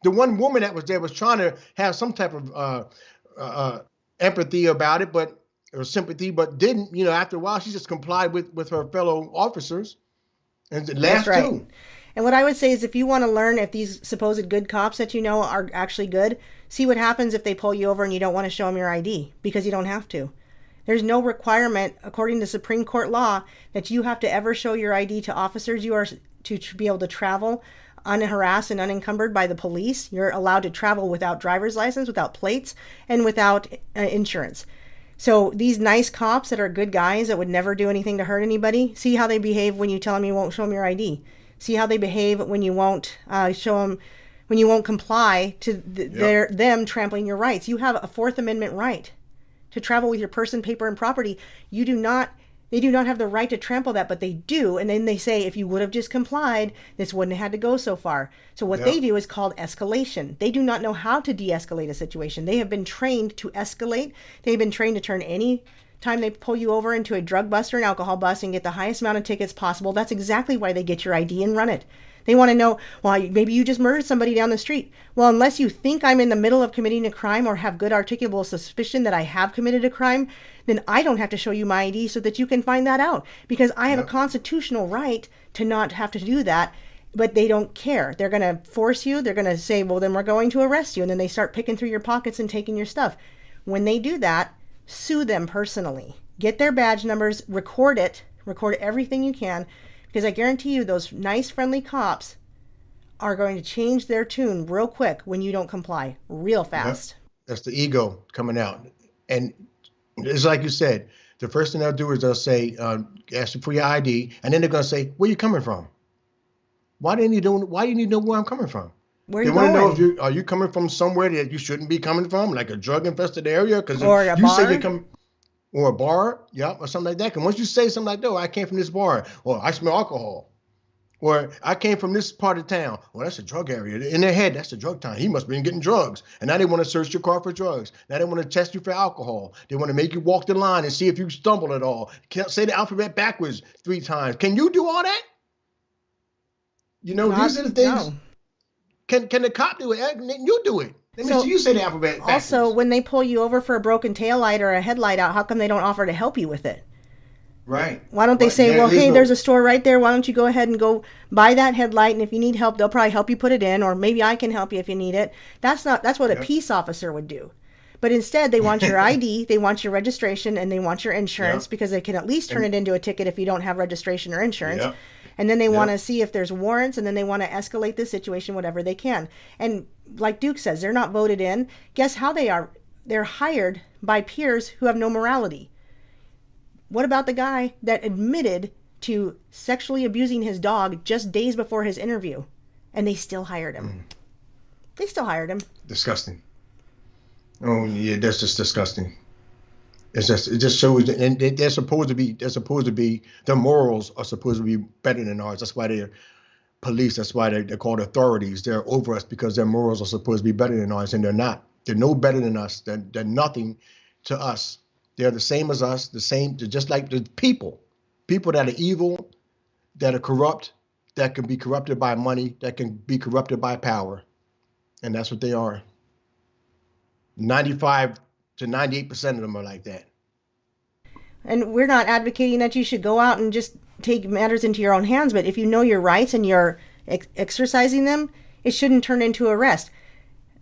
The one woman that was there was trying to have some type of empathy about it, or sympathy, but didn't. After a while, she just complied with her fellow officers and laughed too. And what I would say is if you want to learn if these supposed good cops that you know are actually good, see what happens if they pull you over and you don't want to show them your ID, because you don't have to. There's no requirement, according to Supreme Court law, that you have to ever show your ID to officers. You are to be able to travel unharassed and unencumbered by the police. You're allowed to travel without driver's license, without plates, and without insurance. So these nice cops that are good guys that would never do anything to hurt anybody, see how they behave when you tell them you won't show them your ID. See how they behave when you won't show them when you won't comply to them trampling your rights. You have a Fourth Amendment right to travel with your person, paper, and property. They do not have the right to trample that, but they do. And then they say, if you would have just complied, this wouldn't have had to go so far. So what they do is called escalation. They do not know how to de-escalate a situation. They have been trained to escalate. They've been trained to turn any time they pull you over into a drug bust or an alcohol bust and get the highest amount of tickets possible. That's exactly why they get your ID and run it. They want to know, well, maybe you just murdered somebody down the street. Well, unless you think I'm in the middle of committing a crime or have good articulable suspicion that I have committed a crime, then I don't have to show you my ID so that you can find that out, because I have a constitutional right to not have to do that. But they don't care. They're going to force you. They're going to say, well, then we're going to arrest you. And then they start picking through your pockets and taking your stuff. When they do that, sue them personally. Get their badge numbers, record it, record everything you can. Because I guarantee you those nice, friendly cops are going to change their tune real quick when you don't comply, real fast. Yep. That's the ego coming out. And it's like you said, the first thing they'll do is they'll say, ask you for your ID, and then they're going to say, where you coming from? Why do you need to know where I'm coming from? Where they you want going? to know if are you coming from somewhere that you shouldn't be coming from, like a drug-infested area? Because or a you bar? say you're coming, or a bar, or something like that. Because once you say something like, "Oh, I came from this bar," or "I smell alcohol," or "I came from this part of town," well, that's a drug area. In their head, that's a drug town. He must have been getting drugs, and now they want to search your car for drugs. Now they want to test you for alcohol. They want to make you walk the line and see if you stumble at all. Can't say the alphabet backwards 3 times. Can you do all that? You know, these are the things. No. Can the cop do it? You do it. Let me see you say the alphabet backwards. Also, when they pull you over for a broken taillight or a headlight out, how come they don't offer to help you with it? Right. Why don't they say, well, hey, there's a store right there. Why don't you go ahead and go buy that headlight? And if you need help, they'll probably help you put it in, or maybe I can help you if you need it. That's what a peace officer would do. But instead, they want your ID, they want your registration, and they want your insurance, because they can at least turn it into a ticket if you don't have registration or insurance. And then they want to see if there's warrants, and then they want to escalate the situation whatever they can. And like Duke says, they're not voted in. Guess how they are? They're hired by peers who have no morality. What about the guy that admitted to sexually abusing his dog just days before his interview, and they still hired him? They still hired him. Disgusting. Oh yeah, that's just disgusting. It just shows, and they're supposed to be, their morals are supposed to be better than ours. That's why they're police. That's why they're called authorities. They're over us because their morals are supposed to be better than ours, and they're not. They're no better than us. They're nothing to us. They're the same as us, just like the people that are evil, that are corrupt, that can be corrupted by money, that can be corrupted by power. And that's what they are. 95 to 98% of them are like that. And we're not advocating that you should go out and just take matters into your own hands, but if you know your rights and you're exercising them, it shouldn't turn into arrest.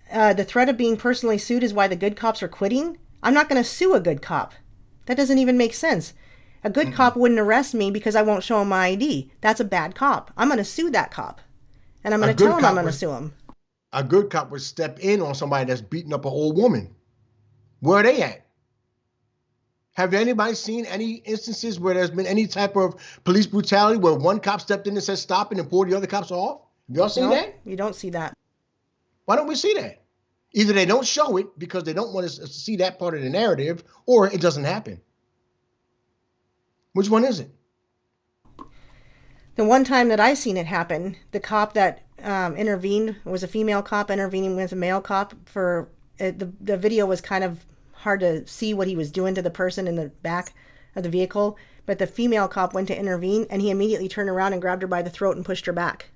The threat of being personally sued is why the good cops are quitting. I'm not going to sue a good cop. That doesn't even make sense. A good cop wouldn't arrest me because I won't show him my ID. That's a bad cop. I'm going to sue that cop. And I'm going to tell him I'm going to sue him. A good cop would step in on somebody that's beating up an old woman. Where are they at? Have anybody seen any instances where there's been any type of police brutality where one cop stepped in and said stop and pulled the other cops off? Y'all seen that? You don't see that. Why don't we see that? Either they don't show it because they don't want us to see that part of the narrative, or it doesn't happen. Which one is it? The one time that I seen it happen, the cop that intervened was a female cop intervening with a male cop. For the video was kind of hard to see what he was doing to the person in the back of the vehicle, but the female cop went to intervene, and he immediately turned around and grabbed her by the throat and pushed her back.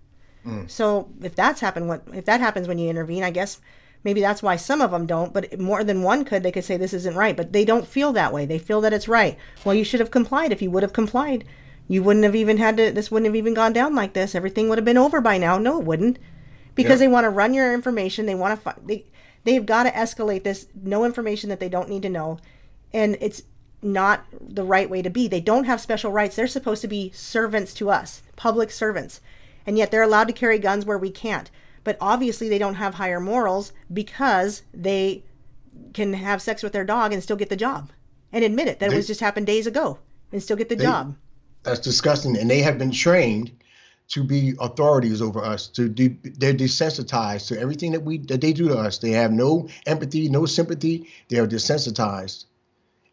So if that happens when you intervene, I guess maybe that's why some of them don't, but more than one they could say this isn't right, but they don't feel that way. They feel that it's right. Well, you should have complied. If you would have complied, you wouldn't have even this wouldn't have even gone down like this. Everything would have been over by now. No, it wouldn't, because they want to run your information. They want to they've got to escalate this. No information that they don't need to know, and it's not the right way to be. They don't have special rights. They're supposed to be servants to us, public servants, and yet they're allowed to carry guns where we can't. But obviously they don't have higher morals because they can have sex with their dog and still get the job and admit it, that it was just happened days ago and still get the job. That's disgusting. And they have been trained to be authorities over us. They're desensitized to everything that they do to us. They have no empathy, no sympathy. They are desensitized,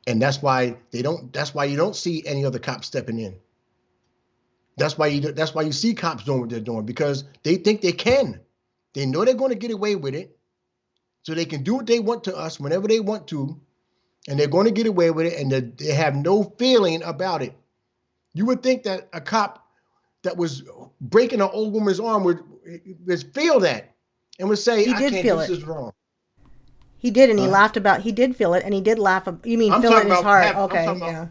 and that's why you don't see any other cops stepping in. That's why you see cops doing what they're doing, because they think they can. They know they're going to get away with it, so they can do what they want to us whenever they want to, and they're going to get away with it, and they have no feeling about it. You would think that a cop that was breaking an old woman's arm would feel that and would say, He I did can't feel do it. this wrong. He did, and he laughed about. He did feel it, and he did laugh. You mean feel it in his heart? Okay, yeah.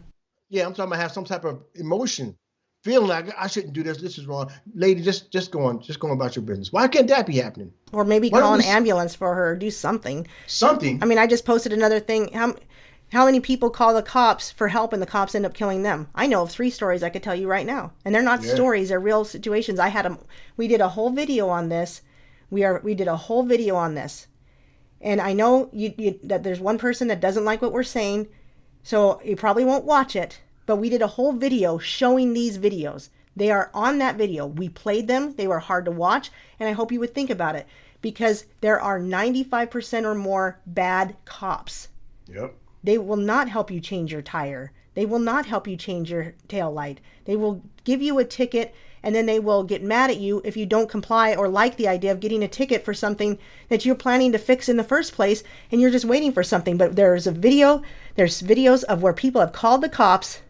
Yeah, I'm talking about have some type of emotion, feeling like I shouldn't do this. This is wrong, lady. Just go on about your business. Why can't that be happening? Or maybe call an ambulance for her, or do something. Something. I mean, I just posted another thing. How many people call the cops for help and the cops end up killing them? I know of 3 stories I could tell you right now, and they're not stories; they're real situations. We did a whole video on this. We did a whole video on this, and I know that there's one person that doesn't like what we're saying, so you probably won't watch it. But we did a whole video showing these videos. They are on that video. We played them. They were hard to watch, and I hope you would think about it, because there are 95% or more bad cops. Yep. They will not help you change your tire. They will not help you change your tail light. They will give you a ticket, and then they will get mad at you if you don't comply or like the idea of getting a ticket for something that you're planning to fix in the first place, and you're just waiting for something. But there's videos of where people have called the cops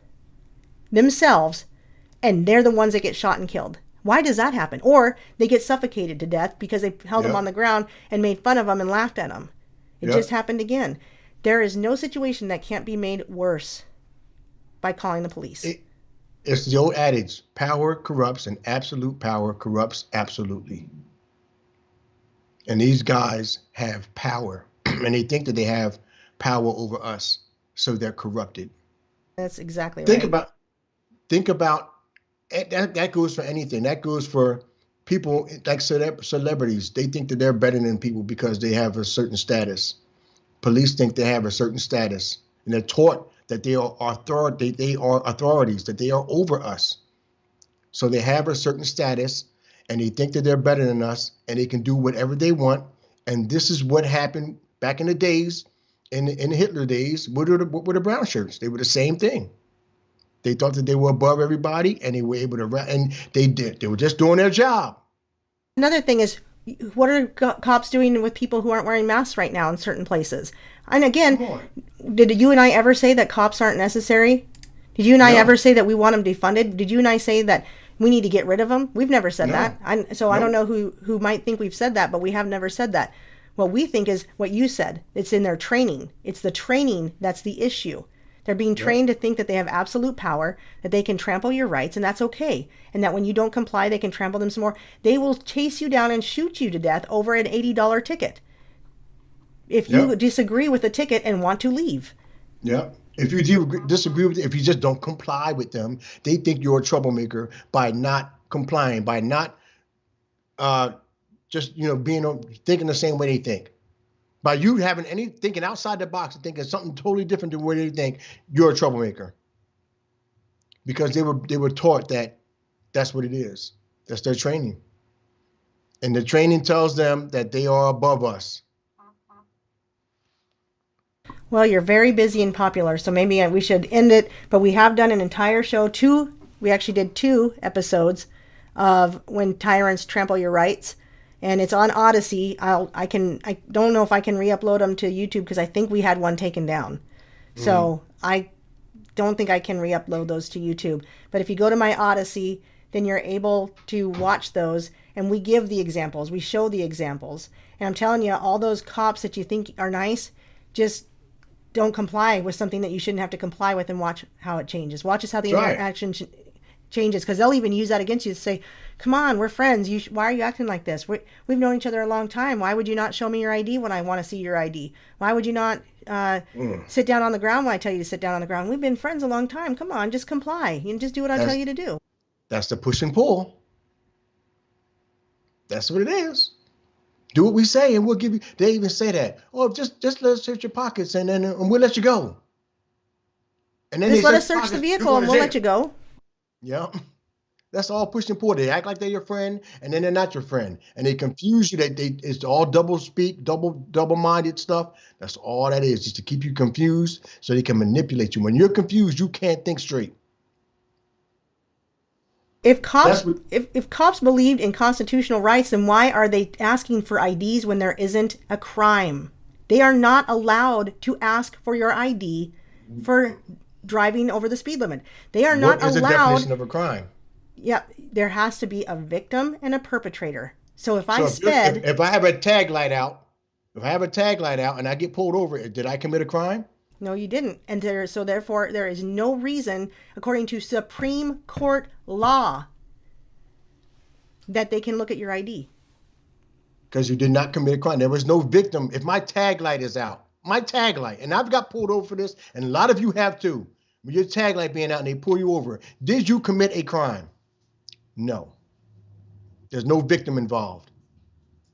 themselves, and they're the ones that get shot and killed. Why does that happen? Or they get suffocated to death because they held them on the ground and made fun of them and laughed at them. It just happened again. There is no situation that can't be made worse by calling the police. It's the old adage, power corrupts, and absolute power corrupts absolutely. And these guys have power, and they think that they have power over us, so they're corrupted. That's exactly Think right. Think about that goes for anything. That goes for people like celebrities. They think that they're better than people because they have a certain status. Police think they have a certain status, and they're taught that they are authorities, that they are over us. So they have a certain status, and they think that they're better than us, and they can do whatever they want. And this is what happened back in the days, in the Hitler days, with the brown shirts. They were the same thing. They thought that they were above everybody, and they were able to, and they did. They were just doing their job. Another thing is, what are cops doing with people who aren't wearing masks right now in certain places? And again, did you and I ever say that cops aren't necessary? Did you and I ever say that we want them defunded? Did you and I say that we need to get rid of them? We've never said that. I don't know who might think we've said that, but we have never said that. What we think is what you said. It's in their training. It's the training that's the issue. They're being trained to think that they have absolute power, that they can trample your rights, and that's okay. And that when you don't comply, they can trample them some more. They will chase you down and shoot you to death over an $80 ticket if you disagree with the ticket and want to leave. Yeah. If you disagree with it, if you just don't comply with them, they think you're a troublemaker by not complying, by not thinking the same way they think. By you having thinking outside the box and thinking something totally different than what they think, you're a troublemaker. Because they were taught that that's what it is. That's their training. And the training tells them that they are above us. Well, you're very busy and popular, so maybe we should end it. But we have done an entire show, we actually did 2 episodes of When Tyrants Trample Your Rights. And it's on Odyssey. I don't know if I can re-upload them to YouTube because I think we had one taken down. So I don't think I can re-upload those to YouTube. But if you go to my Odyssey, then you're able to watch those. And we give the examples. We show the examples. And I'm telling you, all those cops that you think are nice, just don't comply with something that you shouldn't have to comply with, and watch how it changes. Watch how the interaction changes, because they'll even use that against you to say, come on, we're friends. Why are you acting like this? We've known each other a long time. Why would you not show me your ID when I want to see your ID? Why would you not sit down on the ground when I tell you to sit down on the ground? We've been friends a long time. Come on, just comply. You just do what I tell you to do. That's the push and pull. That's what it is. Do what we say, and we'll give you. They even say that. Oh, just let us search your pockets, and then we'll let you go. And then just let us search the vehicle, and we'll let you go. Yeah. That's all push and pull. They act like they're your friend, and then they're not your friend, and they confuse you. It's all double speak, double-minded stuff. That's all that is, just to keep you confused, so they can manipulate you. When you're confused, you can't think straight. If cops if cops believed in constitutional rights, then why are they asking for IDs when there isn't a crime? They are not allowed to ask for your ID for driving over the speed limit. They are not allowed. What is the definition of a crime? Yeah, there has to be a victim and a perpetrator. So if if I have a tag light out, and I get pulled over, did I commit a crime? No, you didn't. And therefore there is no reason, according to Supreme Court law, that they can look at your ID. Because you did not commit a crime. There was no victim. If my tag light is out, and I've got pulled over for this, and a lot of you have too. With your tag light being out and they pull you over, did you commit a crime? No. There's no victim involved.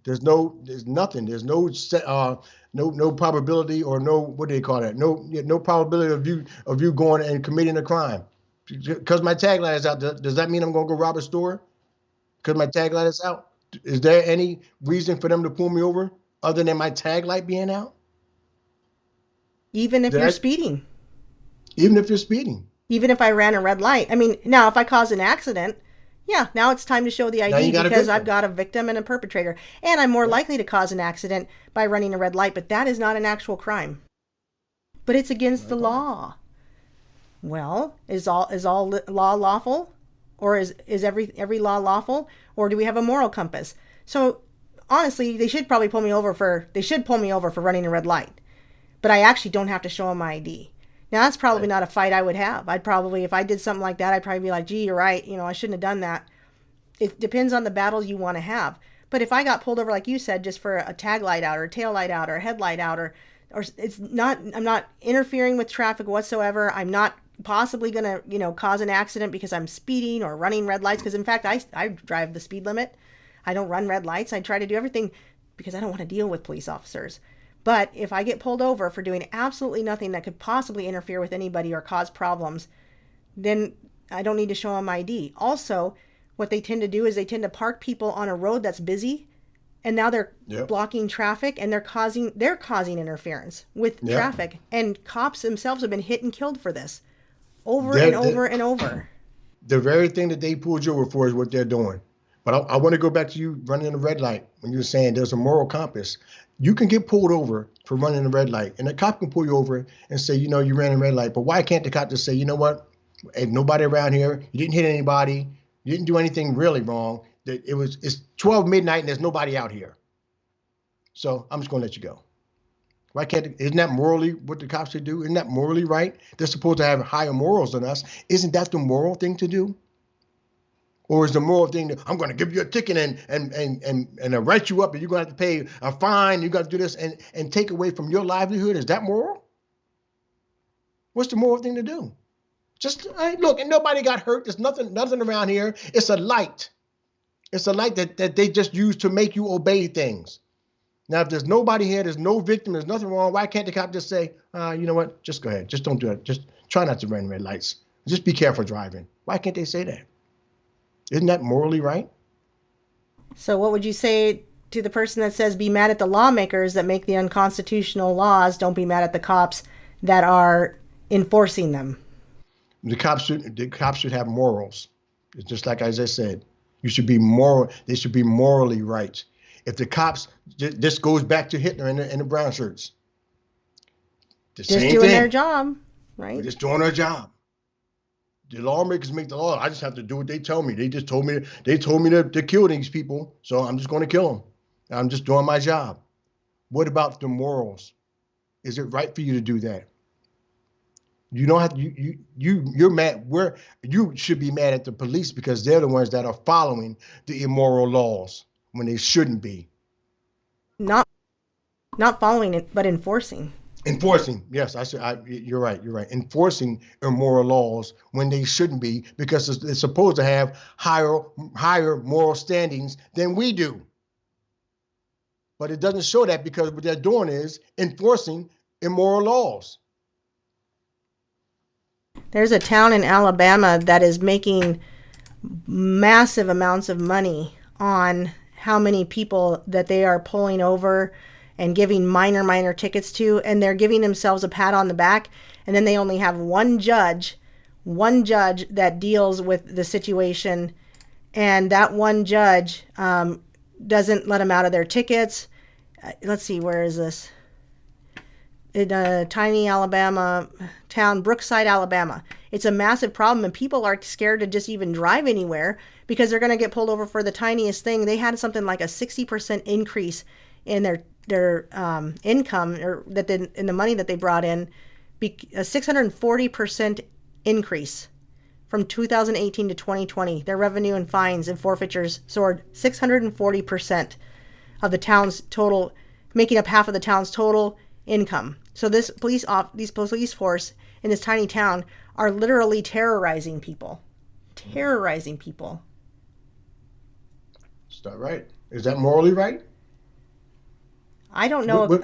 There's nothing. There's no probability, or what do they call that? No probability of you going and committing a crime. Because my tag light is out, does that mean I'm going to go rob a store? Because my tag light is out? Is there any reason for them to pull me over other than my tag light being out? Even if you're speeding. Even if you're speeding. Even if I ran a red light. I mean, now if I cause an accident, yeah, now it's time to show the ID because I've got a victim and a perpetrator. And I'm more likely to cause an accident by running a red light, but that is not an actual crime. But it's against the law. Well, is all law lawful? Or is every law lawful? Or do we have a moral compass? So honestly, they should pull me over for running a red light. But I actually don't have to show them my ID. Now, that's probably not a fight I would have. If I did something like that, I'd probably be like, gee, you're right. I shouldn't have done that. It depends on the battles you want to have. But if I got pulled over, like you said, just for a tag light out or a tail light out or a headlight out, or I'm not interfering with traffic whatsoever. I'm not possibly going to, cause an accident because I'm speeding or running red lights. Because in fact, I drive the speed limit. I don't run red lights. I try to do everything because I don't want to deal with police officers. But if I get pulled over for doing absolutely nothing that could possibly interfere with anybody or cause problems, then I don't need to show them ID. Also, what they tend to do is they tend to park people on a road that's busy, and now they're blocking traffic, and they're causing interference with traffic. And cops themselves have been hit and killed for this over and over. The very thing that they pulled you over for is what they're doing. But I want to go back to you running a red light when you were saying there's a moral compass. You can get pulled over for running a red light, and the cop can pull you over and say, you ran a red light. But why can't the cop just say, you know what? Ain't nobody around here. You didn't hit anybody. You didn't do anything really wrong. It's 12 midnight and there's nobody out here. So I'm just going to let you go. Why can't? Isn't that morally what the cops should do? Isn't that morally right? They're supposed to have higher morals than us. Isn't that the moral thing to do? Or is the moral thing that I'm going to give you a ticket and write you up and you're going to have to pay a fine, you got to do this and take away from your livelihood? Is that moral? What's the moral thing to do? Just look, and nobody got hurt. There's nothing around here. It's a light. It's a light that they just use to make you obey things. Now, if there's nobody here, there's no victim, there's nothing wrong, why can't the cop just say, you know what, just go ahead. Just don't do it. Just try not to run red lights. Just be careful driving. Why can't they say that? Isn't that morally right? So what would you say to the person that says be mad at the lawmakers that make the unconstitutional laws, don't be mad at the cops that are enforcing them? The cops should have morals. It's just like I just said. You should be moral. They should be morally right. If the cops, this goes back to Hitler and the brown shirts. Just doing their job, right? They're just doing their job. The lawmakers make the law. I just have to do what they tell me. They told me to kill these people, so I'm just going to kill them. I'm just doing my job. What about the morals? Is it right for you to do that? You don't have to, you're mad. You should be mad at the police because they're the ones that are following the immoral laws when they shouldn't be. Not following it, but enforcing. Enforcing, yes, you're right. Enforcing immoral laws when they shouldn't be because it's supposed to have higher moral standings than we do. But it doesn't show that because what they're doing is enforcing immoral laws. There's a town in Alabama that is making massive amounts of money on how many people that they are pulling over and giving minor tickets to, and they're giving themselves a pat on the back, and then they only have one judge that deals with the situation, and that one judge doesn't let them out of their tickets. Let's see, where is this? In a tiny Alabama town, Brookside, Alabama. It's a massive problem, and people are scared to just even drive anywhere because they're going to get pulled over for the tiniest thing. They had something like a 60% increase in their income, or that in the money that they brought in, a 640% increase from 2018 to 2020. Their revenue and fines and forfeitures soared 640% of the town's total, making up half of the town's total income. So these police force in this tiny town are literally terrorizing people. Is that right? Is that morally right? I don't know.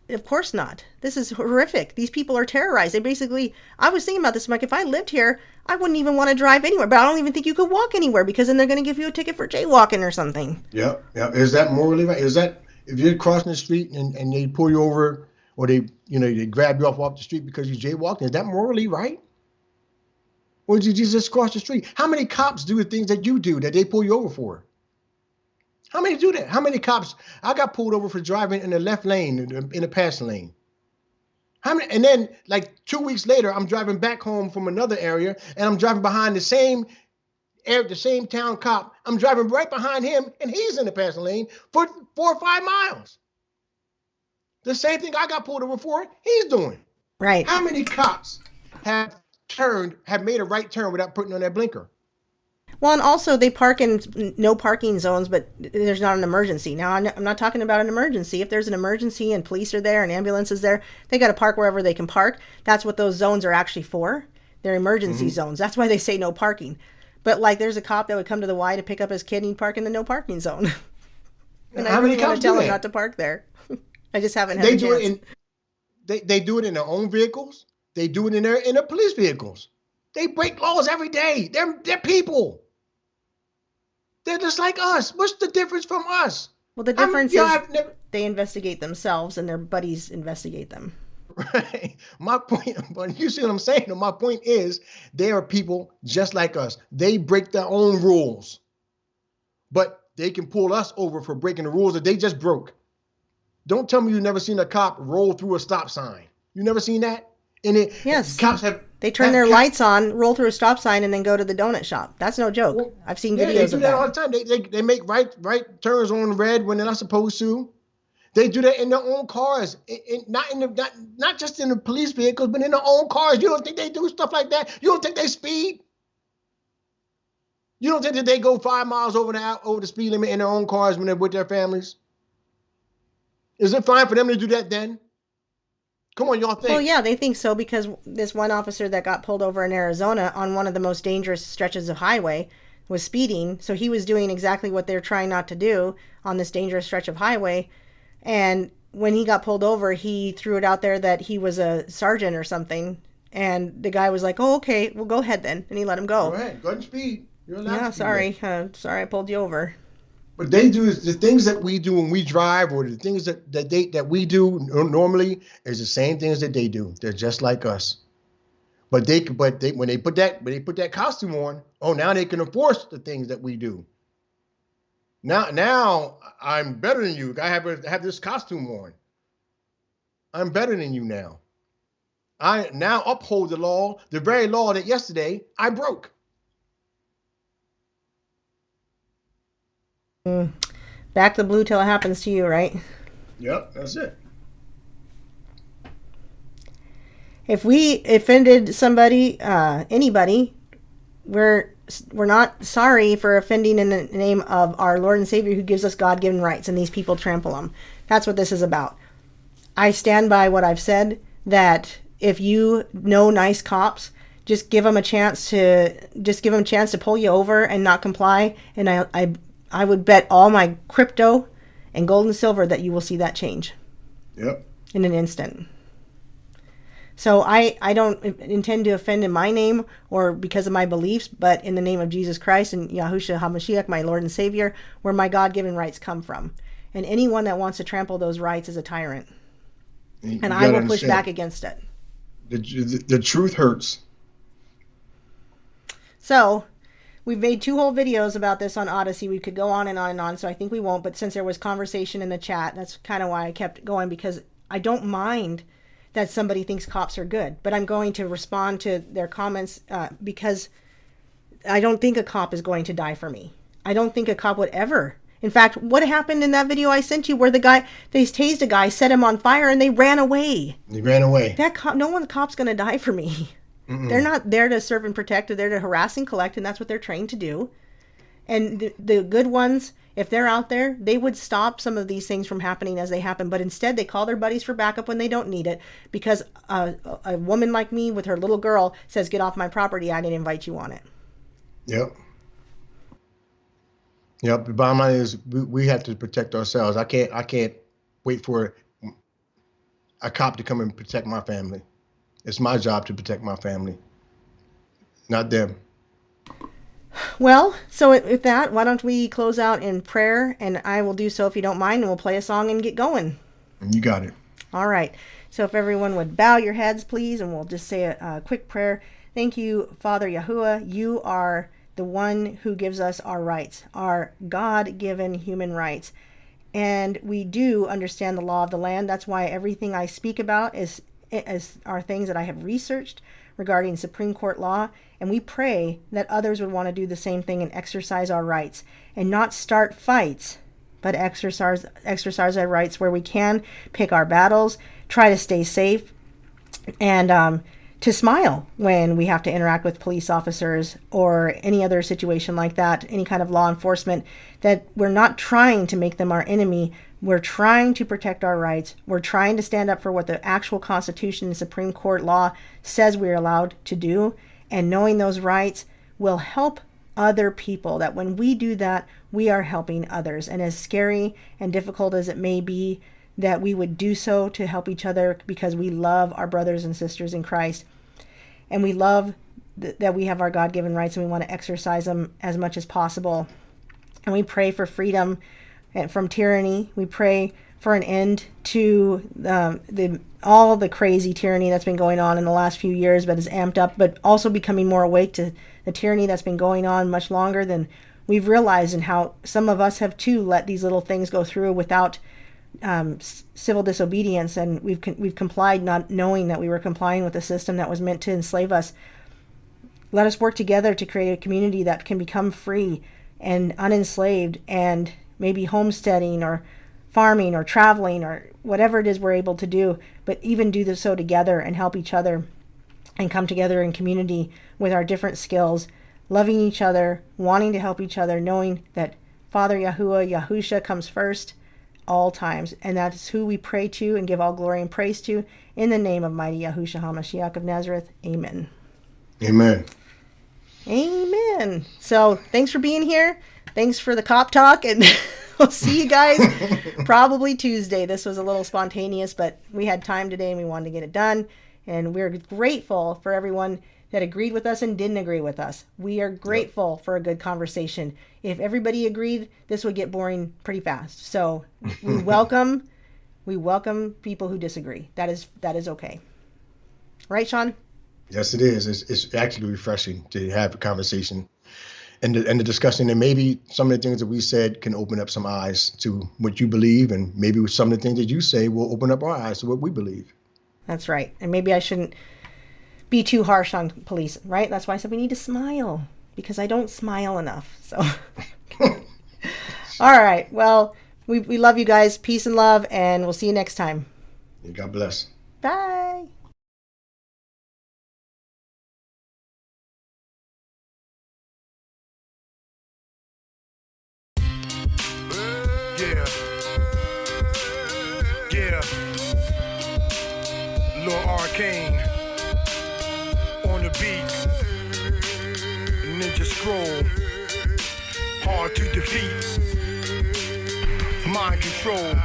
Of course not. This is horrific. These people are terrorized. I was thinking about this, Mike. If I lived here, I wouldn't even want to drive anywhere. But I don't even think you could walk anywhere, because then they're going to give you a ticket for jaywalking or something. Yep. Is that morally right? Is that, if you're crossing the street and they pull you over, or they grab you off the street because you jaywalking, is that morally right? Or did you just cross the street? How many cops do the things that you do that they pull you over for? How many do that? How many cops? I got pulled over for driving in the left lane, in the passing lane. How many? And then, like 2 weeks later, I'm driving back home from another area, and I'm driving behind the same town cop. I'm driving right behind him, and he's in the passing lane for 4 or 5 miles. The same thing I got pulled over for, he's doing. Right. How many cops have made a right turn without putting on that blinker? Well, and also they park in no parking zones, but there's not an emergency. Now, I'm not talking about an emergency. If there's an emergency and police are there and ambulance is there, they got to park wherever they can park. That's what those zones are actually for. They're emergency zones. That's why they say no parking. But like, there's a cop that would come to the Y to pick up his kid, and he'd park in the no parking zone. And I really want to tell him not to park there. I just haven't had a chance. They do it in their own vehicles. They do it in their police vehicles. They break laws every day. They're people. They're just like us. What's the difference from us? Well, the difference is they investigate themselves and their buddies investigate them. Right. My point, but you see what I'm saying? My point is, they are people just like us. They break their own rules, but they can pull us over for breaking the rules that they just broke. Don't tell me you've never seen a cop roll through a stop sign. You never seen that? Yes. Cops have. They turn their lights on, roll through a stop sign, and then go to the donut shop. That's no joke. Well, I've seen videos of that. They do that all the time. They make right turns on red when they're not supposed to. They do that in their own cars, not just in the police vehicles, but in their own cars. You don't think they do stuff like that? You don't think they speed? You don't think that they go 5 miles over the speed limit in their own cars when they're with their families? Is it fine for them to do that then? Come on, y'all think. Well, yeah, they think so, because this one officer that got pulled over in Arizona on one of the most dangerous stretches of highway was speeding. So he was doing exactly what they're trying not to do on this dangerous stretch of highway. And when he got pulled over, he threw it out there that he was a sergeant or something. And the guy was like, "Oh, okay, well, go ahead then." And he let him go. Go ahead, go ahead and speed. You're allowed to speed. Sorry, I pulled you over. What they do is the things that we do when we drive, or the things that we do normally, is the same things that they do. They're just like us. But when they put that costume on, now they can enforce the things that we do. Now I'm better than you. I have this costume on. I'm better than you now. I now uphold the law, the very law that yesterday I broke. Back the blue till it happens to you, right? Yep, that's it. If we offended somebody, anybody, we're not sorry for offending in the name of our Lord and Savior, who gives us God-given rights, and these people trample them. That's what this is about. I stand by what I've said, that if you know nice cops, just give them a chance to pull you over and not comply. And I would bet all my crypto and gold and silver that you will see that change. Yep. In an instant. So I don't intend to offend in my name or because of my beliefs, but in the name of Jesus Christ and Yahushua HaMashiach, my Lord and Savior, where my God-given rights come from. And anyone that wants to trample those rights is a tyrant. And I will push back against it. The truth hurts. So we've made 2 whole videos about this on Odyssey. We could go on and on and on, so I think we won't. But since there was conversation in the chat, that's kind of why I kept going, because I don't mind that somebody thinks cops are good. But I'm going to respond to their comments because I don't think a cop is going to die for me. I don't think a cop would ever. In fact, what happened in that video I sent you where they tased a guy, set him on fire, and they ran away? They ran away. No cop's going to die for me. Mm-mm. They're not there to serve and protect. They're there to harass and collect, and that's what they're trained to do. And the good ones, if they're out there, they would stop some of these things from happening as they happen. But instead, they call their buddies for backup when they don't need it, because a woman like me with her little girl says, "Get off my property. I didn't invite you on it." Yep. Yep. The bottom line is we have to protect ourselves. I can't wait for a cop to come and protect my family. It's my job to protect my family, not them. Well, so with that, why don't we close out in prayer? And I will do so if you don't mind, and we'll play a song and get going. You got it. All right. So if everyone would bow your heads, please, and we'll just say a quick prayer. Thank you, Father Yahuwah. You are the one who gives us our rights, our God-given human rights. And we do understand the law of the land. That's why everything I speak about are things that I have researched regarding Supreme Court law. And we pray that others would want to do the same thing and exercise our rights and not start fights, but exercise our rights where we can, pick our battles, try to stay safe, and to smile when we have to interact with police officers or any other situation like that, any kind of law enforcement, that we're not trying to make them our enemy. We're trying to protect our rights. We're trying to stand up for what the actual Constitution and Supreme Court law says we're allowed to do. And knowing those rights will help other people, that when we do that, we are helping others. And as scary and difficult as it may be, that we would do so to help each other because we love our brothers and sisters in Christ. And we love that we have our God-given rights and we want to exercise them as much as possible. And we pray for freedom from tyranny. We pray for an end to all the crazy tyranny that's been going on in the last few years, but is amped up, but also becoming more awake to the tyranny that's been going on much longer than we've realized, and how some of us have too let these little things go through without civil disobedience, and we've complied not knowing that we were complying with a system that was meant to enslave us. Let us work together to create a community that can become free and unenslaved, and maybe homesteading or farming or traveling or whatever it is we're able to do, but even do so together and help each other and come together in community with our different skills, loving each other, wanting to help each other, knowing that Father Yahuwah, Yahusha comes first all times, and that's who we pray to and give all glory and praise to, in the name of mighty Yahushua HaMashiach of Nazareth. Amen. Amen. Amen. So thanks for being here. Thanks for the cop talk, and we'll see you guys probably Tuesday. This was a little spontaneous, but we had time today and we wanted to get it done. And we're grateful for everyone that agreed with us and didn't agree with us. We are grateful for a good conversation. If everybody agreed, this would get boring pretty fast. So we welcome people who disagree. That is okay. Right, Shawn? Yes, it is. It's actually refreshing to have a conversation and the discussion, and maybe some of the things that we said can open up some eyes to what you believe, and maybe some of the things that you say will open up our eyes to what we believe. That's right. And maybe I shouldn't be too harsh on police, right? That's why I said we need to smile, because I don't smile enough. So, all right. Well, we love you guys. Peace and love, and we'll see you next time. God bless. Bye. Yeah. Lil Arcane on the beat. Ninja Scroll. Hard to defeat. Mind control.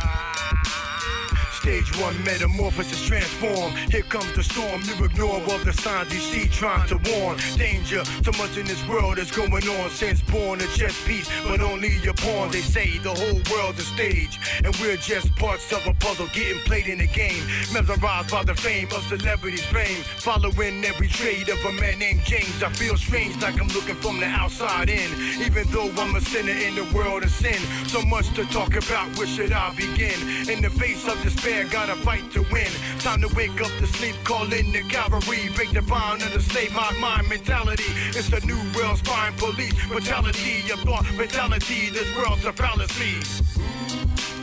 Stage one, metamorphosis transform. Here comes the storm. You ignore all the signs you see, trying to warn. Danger, so much in this world is going on. Since born a chess piece, but only a pawn. They say the whole world's a stage, and we're just parts of a puzzle getting played in the game. Mesmerized by the fame of celebrities' fame, following every trade of a man named James. I feel strange, like I'm looking from the outside in, even though I'm a sinner in the world of sin. So much to talk about, where should I begin? In the face of despair, gotta fight to win. Time to wake up to sleep, call in the cavalry. Break the bond of the slave mind mentality. It's the new world spying police brutality. Your thought mentality, this world's a fallacy.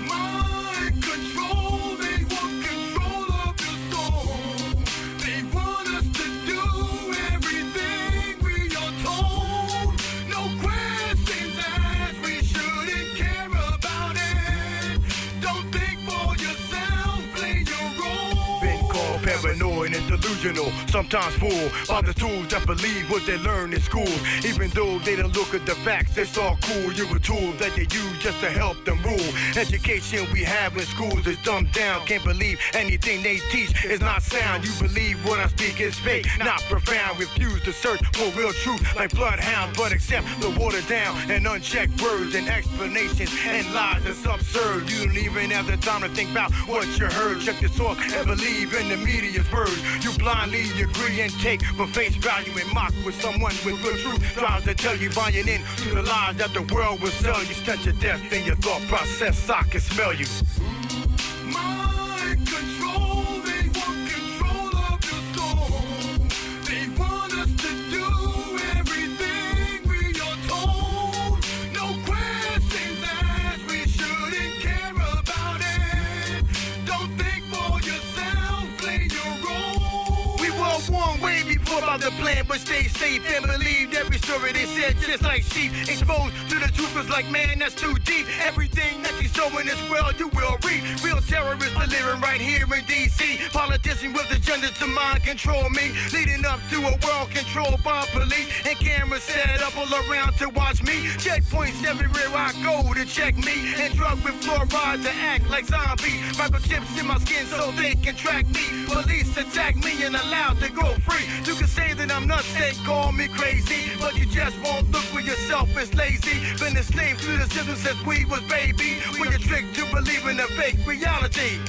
Mind control, they want control of your soul. They want us to do everything we are told. No questions asked, we shouldn't care about it. Don't think for yourself, play your role. Been called paranoid and delusional, sometimes fooled by the tools that believe what they learn in school. Even though they don't look at the facts, it's all cool. You're a tool that they use just to help them rule. Education we have in schools is dumbed down. Can't believe anything they teach is not sound. You believe what I speak is fake, not profound. Refuse to search for real truth like bloodhounds, but accept the watered down and unchecked words and explanations and lies that's absurd. You don't even have the time to think about what you heard. Check the source and believe in the media's words. You blindly agree and take for face value and mock with someone with real truth. Tries to tell you buying in to the lies that the world will sell you. Stench of death in your thought process, I can smell you. Mind control, they want control of your soul. They want us to do everything we are told. No questions asked, we shouldn't care about it. Don't think for yourself, play your role. We were one way before about the plan, but stay safe and believed every story they said, just like sheep. Exposed to the truth was like, man, that's too deep. Everything that you sow in this world, you will reap. Real terrorists are living right here in D.C. Politicians with agendas to mind control me, leading up to a world controlled by police and cameras set up all around to watch me. Checkpoints everywhere I go to check me, and drug with fluoride to act like zombies. Microchips in my skin so they can track me. Police attack me and allowed to go free. You can say that I'm nuts, they call me crazy, but you just won't look for yourself as lazy. Been a slave to the system since we was baby. We are tricked to believe in a fake reality.